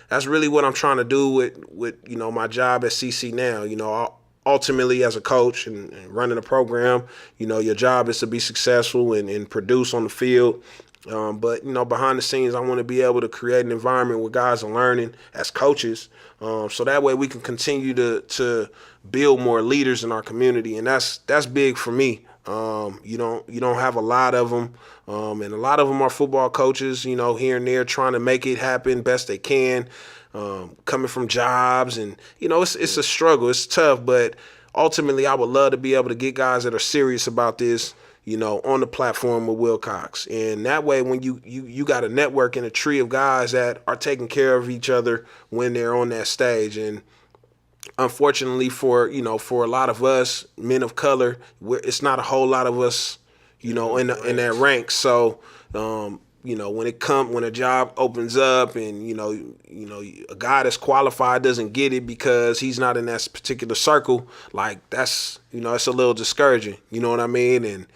that's really what I'm trying to do with my job at CC now. Ultimately, as a coach and running a program, your job is to be successful and produce on the field. But behind the scenes, I want to be able to create an environment where guys are learning as coaches, so that way we can continue to build more leaders in our community, and that's big for me. You don't have a lot of them, and a lot of them are football coaches, here and there trying to make it happen best they can, coming from jobs, and it's a struggle, it's tough, but ultimately I would love to be able to get guys that are serious about this, on the platform with Wilcox. And that way, when you got a network and a tree of guys that are taking care of each other when they're on that stage. And unfortunately for a lot of us, men of color, it's not a whole lot of us, in that rank. So, when a job opens up and, a guy that's qualified doesn't get it because he's not in that particular circle, like that's, it's a little discouraging, you know what I mean? And,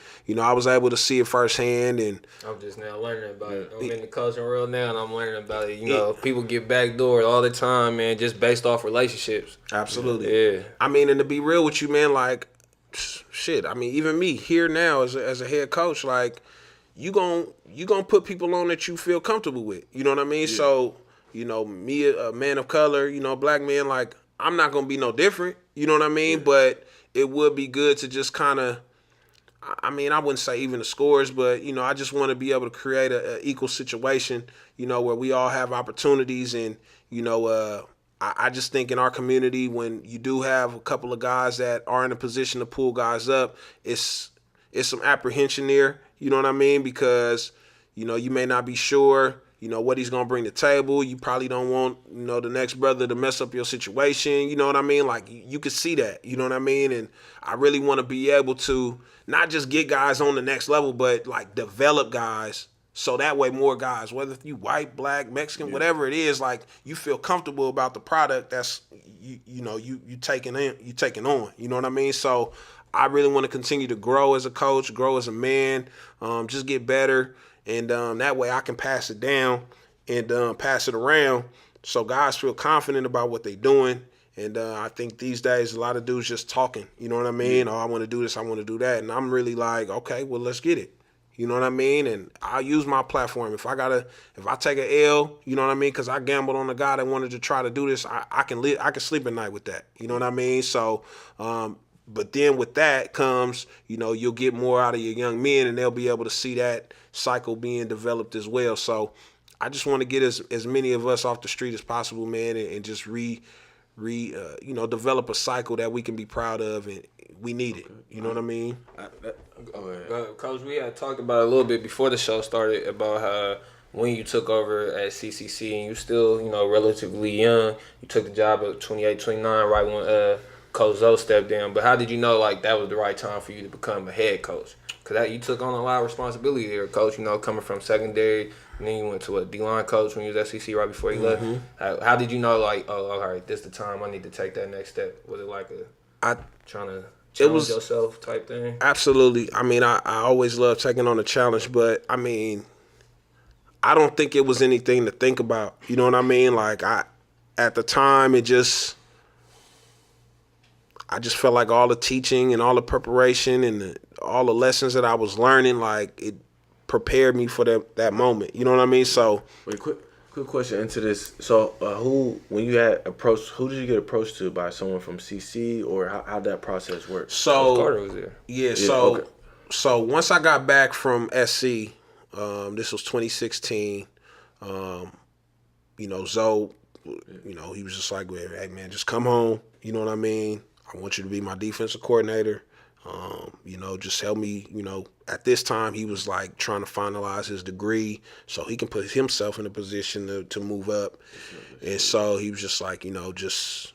I was able to see it firsthand, and I'm just now learning about it. I'm in the coaching world now, and I'm learning about it. People get backdoored all the time, man, just based off relationships. Absolutely. Yeah. I mean, and to be real with you, man, like, shit, I mean, even me here now as a head coach, like, you gonna put people on that you feel comfortable with. You know what I mean? Yeah. So, me, a man of color, black man, like, I'm not gonna be no different. You know what I mean? Yeah. But it would be good to just kind of, I mean, I wouldn't say even the scores, but, I just want to be able to create a equal situation, where we all have opportunities. And, I just think in our community, when you do have a couple of guys that are in a position to pull guys up, it's some apprehension there. You know what I mean? Because, you may not be sure, what he's going to bring to the table. You probably don't want, the next brother to mess up your situation. You know what I mean? Like, you could see that. You know what I mean? And I really want to be able to not just get guys on the next level, but, like, develop guys so that way more guys, whether you white, black, Mexican, whatever it is, like, you feel comfortable about the product that's, you taking on. You know what I mean? So I really want to continue to grow as a coach, grow as a man, just get better. And that way I can pass it down and pass it around so guys feel confident about what they're doing And I think these days a lot of dudes just talking. You know what I mean? Oh, I want to do this, I want to do that. And I'm really like, okay, well, let's get it. You know what I mean? And I'll use my platform. If I take an L, you know what I mean? Because I gambled on a guy that wanted to try to do this, I can sleep at night with that. You know what I mean? So, but then with that comes, you know, you'll get more out of your young men, and they'll be able to see that cycle being developed as well. So I just want to get as many of us off the street as possible, man, and just develop a cycle that we can be proud of, and we need it. You know what I mean? Coach, we had talked about it a little bit before the show started about how when you took over at CCC and you still, you know, relatively young, you took the job at 28, 29, right when Coach Zoe stepped down. But how did you know, like, that was the right time for you to become a head coach? Because you took on a lot of responsibility there, Coach, you know, coming from secondary, and then you went to a D-line coach when you was at CC right before you left. How did you know, like, oh, all right, this is the time I need to take that next step? Was it like trying to challenge yourself type thing? Absolutely. I mean, I always love taking on a challenge, but, I mean, I don't think it was anything to think about. You know what I mean? Like, at the time, I just felt like all the teaching and all the preparation and all the lessons that I was learning, like, it prepared me for that moment. You know what I mean? So, wait, quick question into this. So, who did you get approached to by someone from CC, or how that process worked? So Carter was there. Yeah. So once I got back from SC, this was 2016. You know, Zoe, you know, he was just like, hey man, just come home. You know what I mean? I want you to be my defensive coordinator. You know, just help me, you know, at this time he was like trying to finalize his degree so he can put himself in a position to move up. And so he was just like, you know, just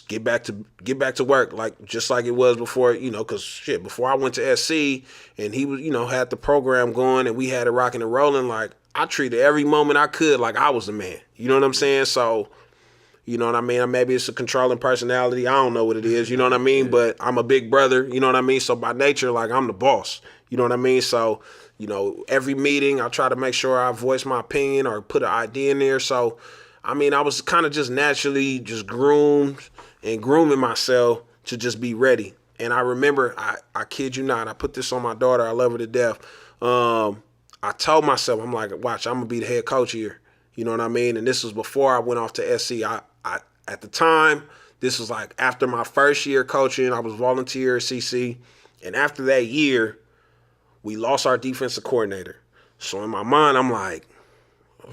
get back to work, like just like it was before, you know, because shit, before I went to SC and he was, you know, had the program going and we had it rocking and rolling, like I treated every moment I could like I was the man. You know what I'm saying? So, you know what I mean? Maybe it's a controlling personality. I don't know what it is. You know what I mean? But I'm a big brother. You know what I mean? So by nature, like, I'm the boss. You know what I mean? So, you know, every meeting, I try to make sure I voice my opinion or put an idea in there. So, I mean, I was kind of just naturally just grooming myself to just be ready. And I remember, I kid you not, I put this on my daughter. I love her to death. I told myself, I'm like, watch, I'm going to be the head coach here. You know what I mean? And this was before I went off to SC. At the time, this was like after my first year coaching, I was volunteer at CC. And after that year, we lost our defensive coordinator. So in my mind, I'm like, I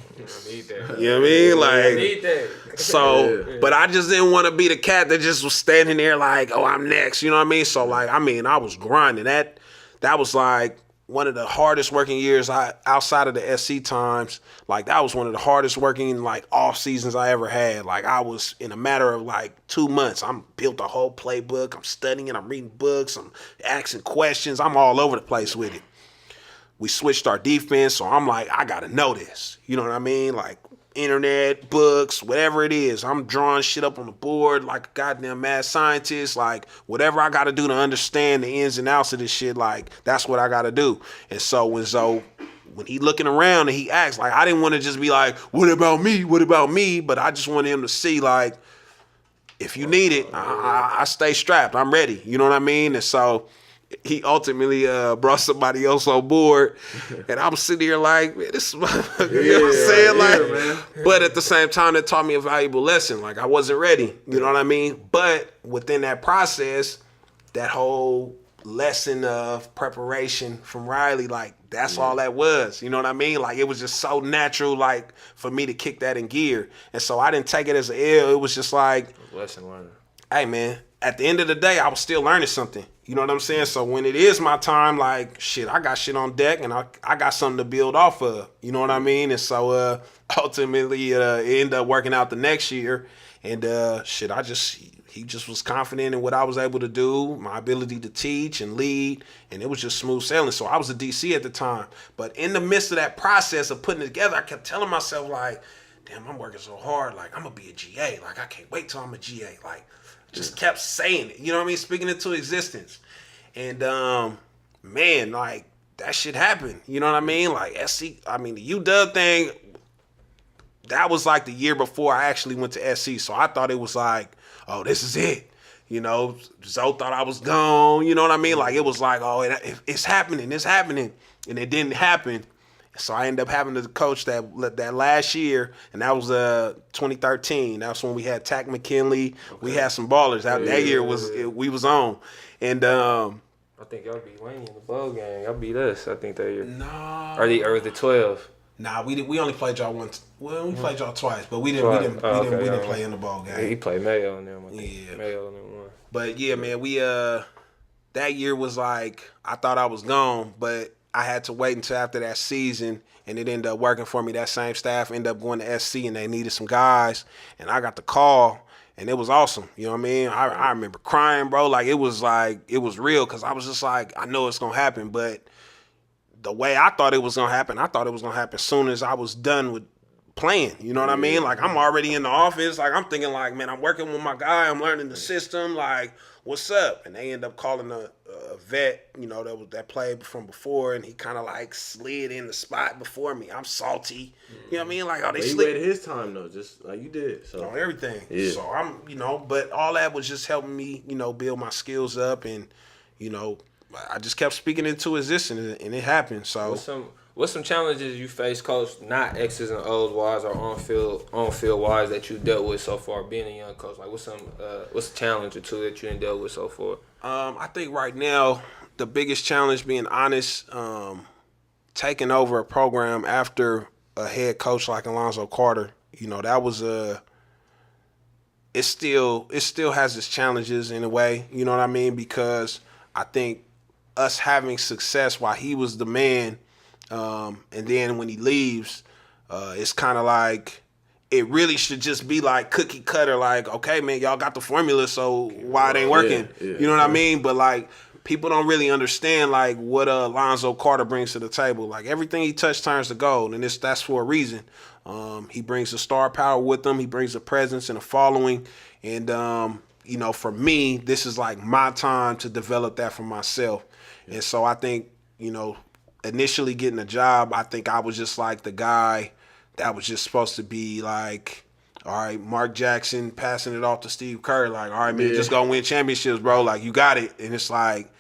need that. You know what I mean? Like, I need that. So, but I just didn't want to be the cat that just was standing there like, oh, I'm next. You know what I mean? So, like, I mean, I was grinding. That was like one of the hardest working years outside of the SC times. Like, that was one of the hardest working, like, off seasons I ever had. Like, I was, in a matter of, like, 2 months, I'm built a whole playbook. I'm studying, I'm reading books, I'm asking questions. I'm all over the place with it. We switched our defense, so I'm like, I got to know this. You know what I mean? Like, internet, books, whatever it is. I'm drawing shit up on the board like a goddamn mad scientist. Like, whatever I got to do to understand the ins and outs of this shit, like, that's what I got to do. And so when he looking around and he acts, like, I didn't want to just be like, what about me? What about me? But I just wanted him to see, like, if you need it, I stay strapped. I'm ready. You know what I mean? And so he ultimately brought somebody else on board, and I'm sitting here like, man, this is motherfucker. You know what I'm saying? Like, but at the same time, it taught me a valuable lesson. Like, I wasn't ready. You know what I mean? But within that process, that whole lesson of preparation from Riley, like, that's all that was. You know what I mean? Like, it was just so natural, like, for me to kick that in gear. And so I didn't take it as an L. It was just like, lesson learned. Hey, man, at the end of the day, I was still learning something. You know what I'm saying? So when it is my time, like, shit, I got shit on deck and I got something to build off of. You know what I mean? And so ultimately it ended up working out the next year. And shit, he just was confident in what I was able to do, my ability to teach and lead, and it was just smooth sailing. So I was a DC at the time. But in the midst of that process of putting it together, I kept telling myself, like, damn, I'm working so hard. Like, I'm going to be a GA. Like, I can't wait till I'm a GA. Like, just kept saying it, you know what I mean? Speaking it to existence. And, man, like, that shit happened. You know what I mean? Like, the UW thing, that was like the year before I actually went to SC. So I thought it was like, oh, this is it. You know, Zoe thought I was gone. You know what I mean? Like, it was like, oh, it's happening. It's happening. And it didn't happen. So I ended up having to coach that last year, and that was 2013. That's when we had Tack McKinley. Okay. We had some ballers. That year we was on. And I think y'all beat Wayne in the bowl game. Y'all beat us, I think, that year. No. Or the 12. Nah, we only played y'all once. Well, we played y'all twice, but we didn't play in the ball game. Yeah, he played Mayo on them. Yeah. Mayo on them one. But yeah, man, we that year was like, I thought I was gone, but I had to wait until after that season, and it ended up working for me. That same staff ended up going to SC, and they needed some guys, and I got the call, and it was awesome. You know what I mean? I remember crying, bro. Like, it was real, because I was just like, I know it's going to happen, but the way I thought it was going to happen, I thought it was going to happen as soon as I was done with playing. You know what I mean? Like, I'm already in the office. Like, I'm thinking, like, man, I'm working with my guy. I'm learning the system. Like, what's up? And they end up calling a vet, you know, that played from before, and he kind of like slid in the spot before me. I'm salty. You know what I mean? Like, oh, they slid. He waited his time though, just like you did. So on everything. Yeah. So I'm, you know, but all that was just helping me, you know, build my skills up, and, you know, I just kept speaking into existence, and it happened. So what's some challenges you face, Coach, not X's and O's wise or on field wise, that you dealt with so far being a young coach? Like, what's a challenge or two that you done dealt with so far? I think right now the biggest challenge, being honest, taking over a program after a head coach like Alonzo Carter, you know, that was it still has its challenges in a way, you know what I mean? Because I think us having success while he was the man, and then when he leaves, it's kind of like, it really should just be like cookie cutter, like, okay, man, y'all got the formula, so why it ain't working? You know what I mean? But like, people don't really understand like what Alonzo Carter brings to the table. Like, everything he touched turns to gold, and that's for a reason. He brings the star power with him. He brings a presence and a following, and you know, for me, this is like my time to develop that for myself. And so I think, you know, initially getting a job, I think I was just like the guy that was just supposed to be like, all right, Mark Jackson passing it off to Steve Kerr, like, all right, man, just go win championships, bro. Like, you got it. And it's like,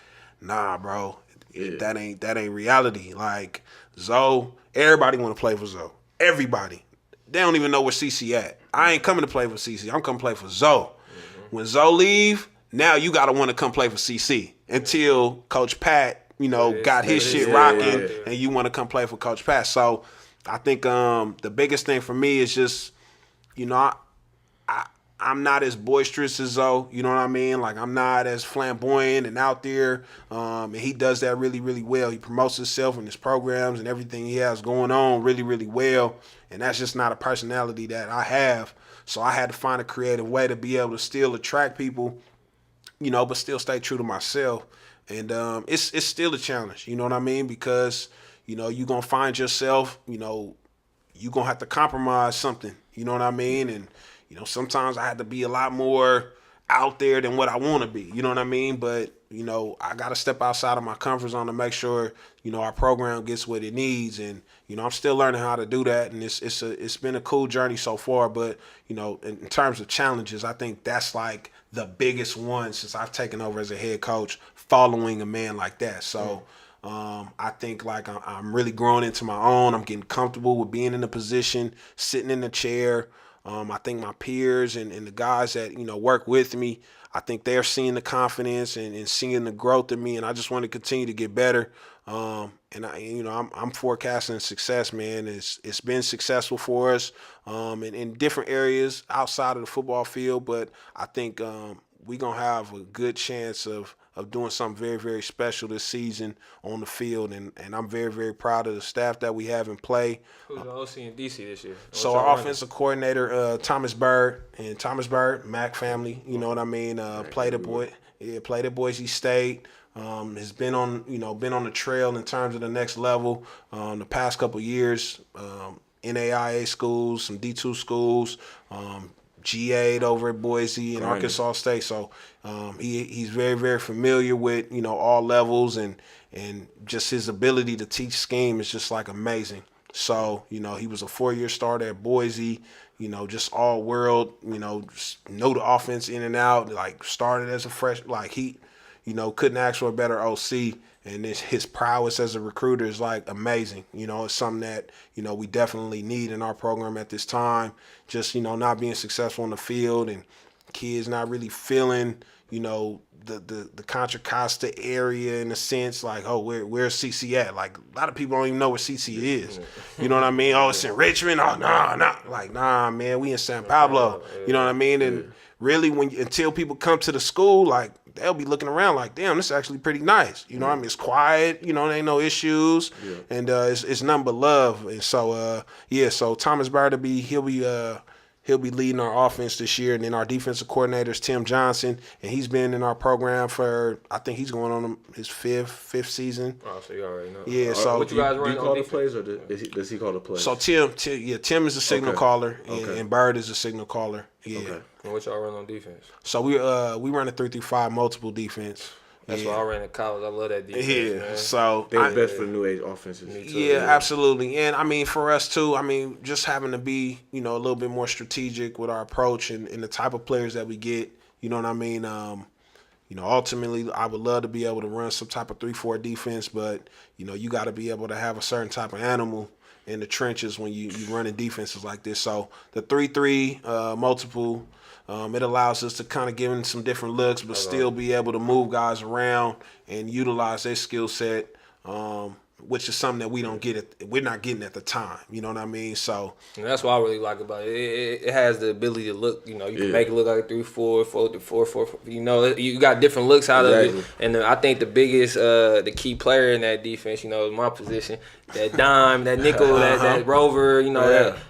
nah, bro, that ain't reality. Like, Zoe, everybody want to play for Zoe. Everybody. They don't even know where CC at. I ain't coming to play for CC. I'm coming to play for Zoe. Mm-hmm. When Zoe leave, now you got to want to come play for CC until Coach Pat, you know, got his shit rocking, and you want to come play for Coach Pat. So I think the biggest thing for me is just, you know, I'm not as boisterous as Zoe, you know what I mean? Like, I'm not as flamboyant and out there, and he does that really, really well. He promotes himself and his programs and everything he has going on really, really well, and that's just not a personality that I have. So I had to find a creative way to be able to still attract people, you know, but still stay true to myself. And it's still a challenge, you know what I mean? Because, you know, you're going to find yourself, you know, you're going to have to compromise something, you know what I mean? And, you know, sometimes I had to be a lot more out there than what I want to be, you know what I mean? But, you know, I got to step outside of my comfort zone to make sure, you know, our program gets what it needs. And, you know, I'm still learning how to do that. And it's been a cool journey so far. But, you know, in terms of challenges, I think that's like the biggest one since I've taken over as a head coach, following a man like that. So I think like I'm really growing into my own. I'm getting comfortable with being in the position, sitting in the chair. I think my peers and the guys that, you know, work with me, I think they're seeing the confidence and seeing the growth in me, and I just want to continue to get better. I'm forecasting success, man. It's been successful for us in different areas outside of the football field, but I think we're going to have a good chance of doing something very, very special this season on the field, and I'm very, very proud of the staff that we have in play. Who's the OC in DC this year? So our offensive coordinator, Thomas Bird, Mac family, you know what I mean? Played at Boise State. Has been on the trail in terms of the next level the past couple years. NAIA schools, some D2 schools, GA'd over at Boise and Arkansas State. So he's very, very familiar with, you know, all levels, and just his ability to teach scheme is just like amazing. So, he was a 4-year starter at Boise, just all world, just know the offense in and out, like started as a fresh, like he, couldn't ask for a better OC. And his prowess as a recruiter is like amazing. It's something that, we definitely need in our program at this time. Just, not being successful in the field and kids not really feeling, the Contra Costa area in a sense, like, oh, where's CC at? Like, a lot of people don't even know where CC is. You know what I mean? Oh, it's in Richmond? Oh, nah. Like, nah, man, we in San Pablo. You know what I mean? And really, until people come to the school, like, they'll be looking around like, damn, this is actually pretty nice. You know what I mean? It's quiet. There ain't no issues. Yeah. And it's nothing but love. And so, so Thomas Barterby, he'll be leading our offense this year. And then our defensive coordinator is Tim Johnson. And he's been in our program for, I think he's going on his fifth season. Oh, so you already know. Yeah, so. What you guys do you call the plays or does he call the plays? So Tim is the signal caller and Bird is the signal caller. Yeah. Okay. And what y'all run on defense? So we run a 3-3-5 multiple defense. That's what I ran in college. I love that defense. Yeah, man. so they're best for the new age offenses. Yeah, absolutely. And I mean, for us too, just having to be, a little bit more strategic with our approach and the type of players that we get. You know what I mean? Ultimately, I would love to be able to run some type of 3-4 defense, but you got to be able to have a certain type of animal in the trenches when you running defenses like this. So the 3-3 multiple. It allows us to kind of give them some different looks, but still be able to move guys around and utilize their skill set, which is something that we're not getting at the time. You know what I mean? So and that's what I really like about it. It has the ability to look. You can make it look like a 3-4, 4-4. You got different looks out of it. And I think the biggest, the key player in that defense, is my position. That dime, that nickel, that rover,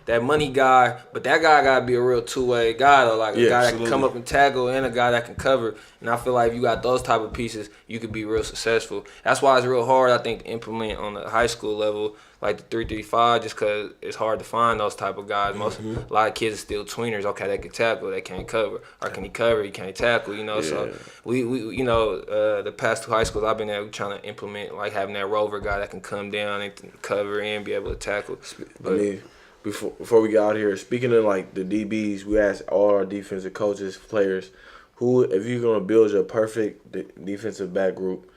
that money guy. But that guy got to be a real two-way guy, though. Like a guy that can come up and tackle and a guy that can cover. And I feel like if you got those type of pieces, you could be real successful. That's why it's real hard, I think, to implement on the high school level, like the 3-3-5, just because it's hard to find those type of guys. A lot of kids are still tweeners. Okay, they can tackle, they can't cover. Or can he cover, he can't tackle, So we the past 2 high schools I've been at, we trying to implement, like having that rover guy that can come down and cover and be able to tackle. But, before we get out here, speaking of like the DBs, we asked all our defensive coaches, players, if you're going to build your perfect defensive back group,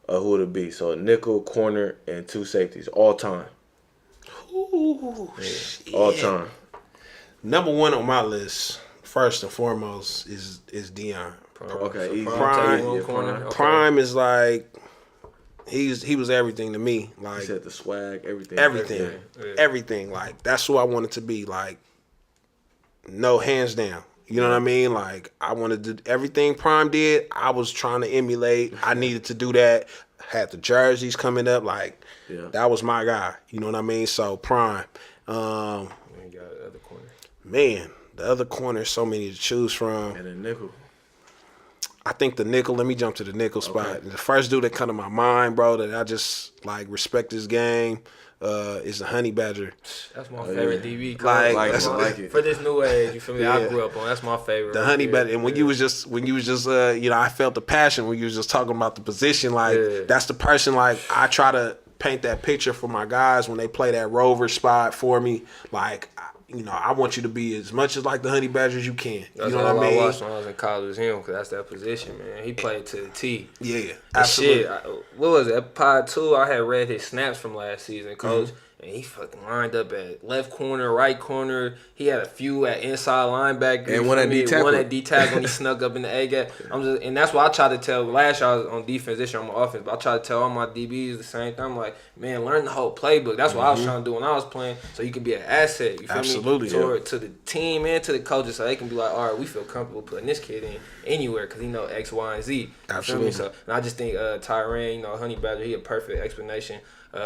who would it be? So nickel, corner, and 2 safeties, all time. Ooh, shit. All time. Number 1 on my list, first and foremost, is Deion. Okay, easy. Prime is like he was everything to me. Like, he said the swag, everything. Everything. Like, that's who I wanted to be. Like, no, hands down. You know what I mean? Like, I wanted to do everything Prime did. I was trying to emulate. I needed to do that. Had the jerseys coming up. Like, that was my guy. You know what I mean? So, Prime. You got the other corner. Man, the other corner is so many to choose from. And the nickel. I think the nickel. Let me jump to the nickel spot. The first dude that come to my mind, bro, that I just, like, respect his game, is the Honey Badger. That's my favorite DB. Like for this new age, you feel me? I grew up on. That's my favorite. The Honey Badger. And when you was just, I felt the passion when you was just talking about the position. Like, that's the person. Like, I try to paint that picture for my guys when they play that rover spot for me. Like, I want you to be as much as like the Honey Badger as you can. That's you know what I mean? I watched when I was in college was him, because that's that position, man. He played to the T. Yeah, absolutely. What was it? Pod 2, I had read his snaps from last season, Coach. And he fucking lined up at left corner, right corner. He had a few at inside linebacker. And one at D-tackle. One at D-tackle when he snuck up in the A-gap. And that's why I try to tell. Last year I was on defense, this year I'm on offense. But I try to tell all my DBs the same thing. I'm like, man, learn the whole playbook. That's what I was trying to do when I was playing. So you can be an asset. You feel Absolutely, me? To the team and to the coaches. So they can be like, all right, we feel comfortable putting this kid in anywhere because he know X, Y, and Z. Absolutely. So, and I just think Tyrann, Honey Badger, he a perfect explanation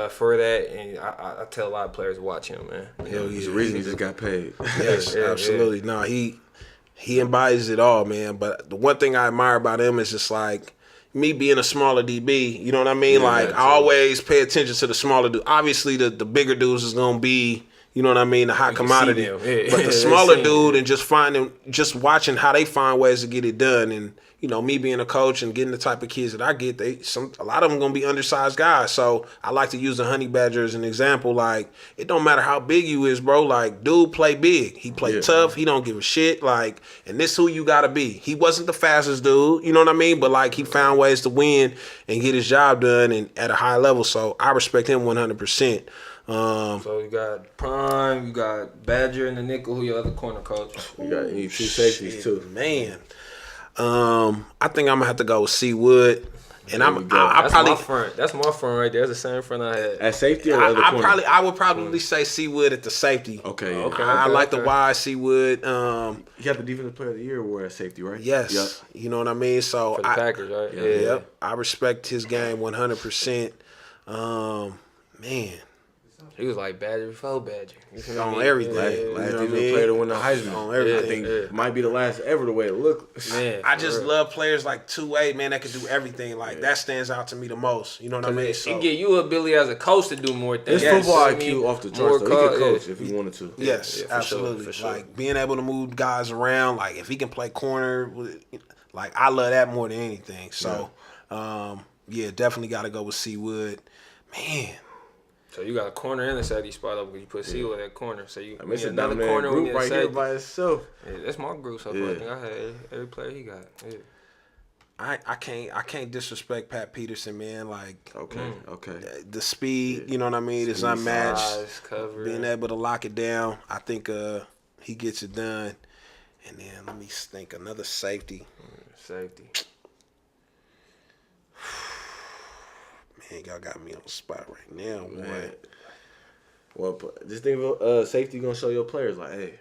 for that, and I tell a lot of players to watch him, man. There's a reason he just got paid. Yes, absolutely. Yeah. No, he embodies it all, man. But the one thing I admire about him is just like me being a smaller DB. You know what I mean? I always pay attention to the smaller dude. Obviously, the bigger dudes is gonna be, you know what I mean, the hot You can see commodity. them. Yeah. But the smaller dude and just watching how they find ways to get it done. And, you know, me being a coach and getting the type of kids that I get, a lot of them going to be undersized guys. So I like to use the Honey Badger as an example. Like, it don't matter how big you is, bro. Like, dude play big. He play tough. He don't give a shit. Like, and this who you got to be. He wasn't the fastest dude, you know what I mean? But, like, he found ways to win and get his job done and at a high level. So I respect him 100%. So you got Prime, you got Badger in the nickel. Who your other corner coach? You need 2 safeties too. Man. I think I'm gonna have to go with C Wood. And I That's probably my front. That's my front right there. That's the same front I had. At safety or the other corner? I would probably say C Wood at the safety. Okay. I like the wide C Wood. You got the defensive player of the year award at safety, right? Yes. Yep. You know what I mean? So For the Packers, right? Yeah. Yep. I respect his game 100%. Man. He was like Badger before Badger. On everything. Last defensive player to win the Heisman. On everything. I think might be the last ever the way it looked. Man, I just love players like 2A, man, that can do everything. Like, that stands out to me the most. You know what I mean? It give you ability as a coach to do more things. His football IQ off the charts, though. He could coach if he wanted to. Yes, for absolutely. Sure, for sure. Like, being able to move guys around, like, if he can play corner, like, I love that more than anything. So, definitely got to go with C Wood. Man. So you got a corner and a safety spot up because you put C Wood at corner. So you It's another another corner group right here by itself. Yeah, that's my group so far. I think I had every player he got. Yeah. I can't disrespect Pat Peterson, man. Like, Okay. the speed, you know what I mean, is unmatched. Size, cover. Being able to lock it down, I think he gets it done. And then let me think, another safety. Safety. Man, y'all got me on the spot right now, man. Well, this thing of safety gonna show your players like, hey.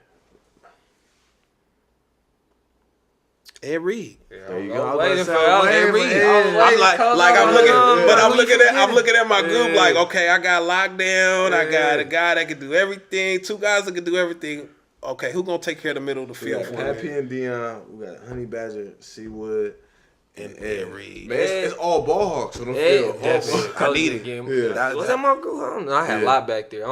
Ed Reed. There you go. I'm waiting for Ed Reed. I'm looking at my group like, okay, I got locked down. I got a guy that can do everything. 2 guys that can do everything. Okay, who gonna take care of the middle of the We field got for Pat me? P and Dion. We got Honey Badger, Seawood, and Ed Reed. Man, it's all ball hawks on the field. I need it. Yeah. Was that my group? I don't know. I had a lot back there.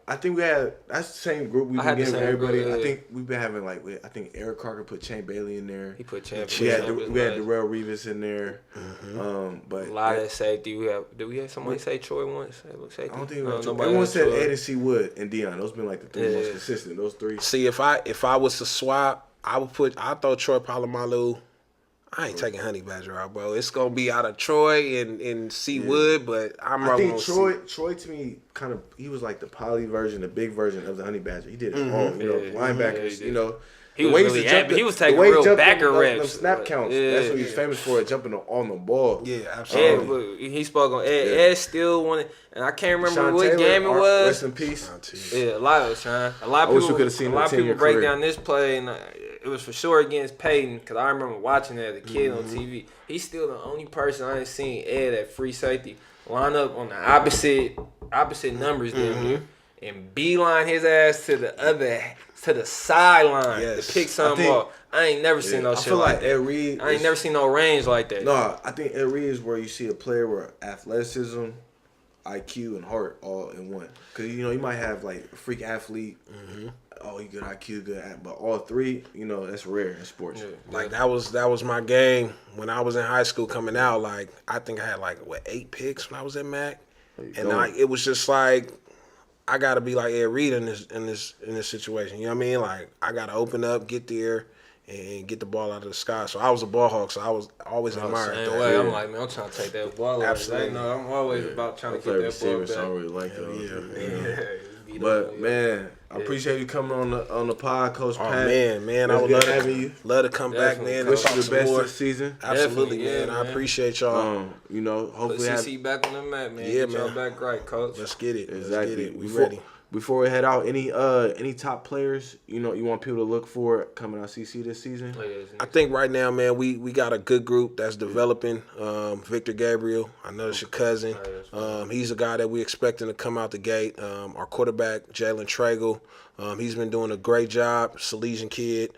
I think we had that's the same group we've I had been the getting same everybody. group, yeah. I think we've been having I think Eric Carter put Shane Bailey in there. He put Champ. We had Darrell Reeves in there. But a lot of safety. Did we have somebody say Troy once? Safety? I don't think nobody everyone had said Troy. Ed and C Wood and Dion. Those been like the 3 most consistent. Those 3. See, if I was to swap, I'd throw Troy Polamalu. I ain't taking Honey Badger out, bro. It's gonna be out of Troy and C Wood, but I think Troy to me he was like the poly version, the big version of the Honey Badger. He did it all, linebackers, He was really happy. He was taking real backer reps. Snap counts. That's what he's famous for, jumping on the ball. Yeah, absolutely. He spoke on Ed. Ed still wanted, and I can't remember Sean what Taylor, game it was. Rest in peace. Yeah, a lot of time. A lot of wish people we could have seen a lot of the people 10-year break career. down this play, and it was for sure against Peyton because I remember watching it as a kid on TV. He's still the only person I ain't seen Ed at free safety line up on the opposite numbers than and beeline his ass to the sideline to pick something off. I ain't never seen no shit I feel like like that. Ed Reed. I ain't never seen no range like that. No, I think Ed Reed is where you see a player where athleticism, IQ, and heart all in one. Because you might have like a freak athlete. Oh, he good IQ, but all 3, that's rare in sports. Yeah. Like that was my game when I was in high school coming out. Like I think I had 8 picks when I was at Mac, and it was just like I gotta be like Ed Reed in this situation. You know what I mean? Like I gotta open up, get there, and get the ball out of the sky. So I was a ball hawk, so I was always admired that. Way. I'm like, man, I'm trying to take that ball. Absolutely. I'm always about trying to get that ball back. So I don't really like those. Yeah. But man, I appreciate you coming on the pod, Coach Pat. Man, I would love to come back, man. Wish and you talk the best some more. this season. Absolutely, Definitely, man. I appreciate y'all. Hopefully Put CC back on the map, man. Yeah, Get y'all man. back right, Coach. Let's get it. Exactly. Let's get it. We ready. Before we head out, any top players you want people to look for coming out CC this season? I think right now, man, we got a good group that's developing. Victor Gabriel, I know it's your cousin. He's a guy that we expecting to come out the gate. Our quarterback, Jalen Tragle, he's been doing a great job. Salesian kid.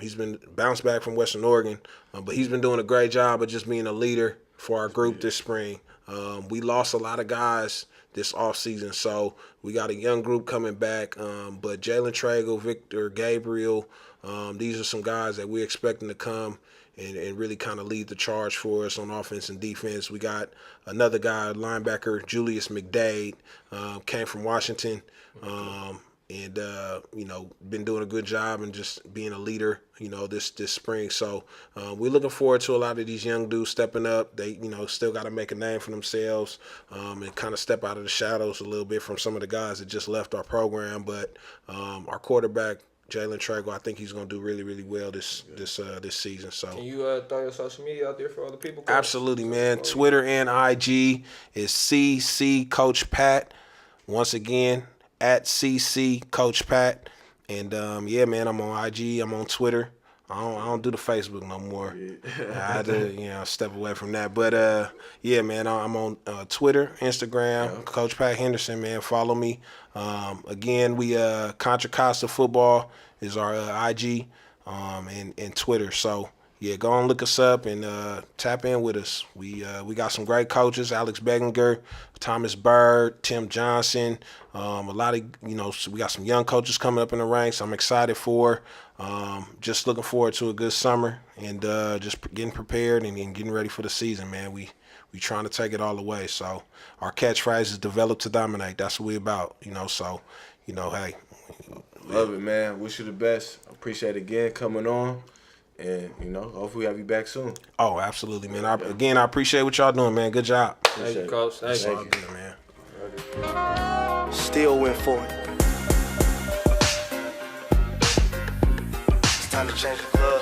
He's been bounced back from Western Oregon, but he's been doing a great job of just being a leader for our group this spring. We lost a lot of guys this offseason. So we got a young group coming back, but Jalen Tragle, Victor Gabriel, these are some guys that we're expecting to come and really kind of lead the charge for us on offense and defense. We got another guy, linebacker, Julius McDade, came from Washington, and been doing a good job and just being a leader, this spring. So we're looking forward to a lot of these young dudes stepping up. They, still got to make a name for themselves and kind of step out of the shadows a little bit from some of the guys that just left our program. But our quarterback, Jalen Tragle, I think he's going to do really, really well this season. So can you throw your social media out there for other people? Absolutely, man. Twitter and IG is CC Coach Pat. Once again, at CC Coach Pat. And man, I'm on IG. I'm on Twitter. I don't do the Facebook no more. I had to, step away from that. But man, I'm on Twitter, Instagram, Coach Pat Henderson. Man, follow me. Again, we Contra Costa Football is our IG and Twitter. So go and look us up and tap in with us. We got some great coaches: Alex Begginger, Thomas Bird, Tim Johnson. A lot of we got some young coaches coming up in the ranks. I'm excited for. Just looking forward to a good summer and just getting prepared and getting ready for the season, man. We trying to take it all away. So our catchphrase is develop to dominate. That's what we about, So, hey. Love it, man. Wish you the best. Appreciate it again coming on. And, hopefully we have you back soon. Oh, absolutely, man. I appreciate what y'all doing, man. Good job. Thank you, Coach. Thank you. Good, man. Still went for it. It's time to change the club.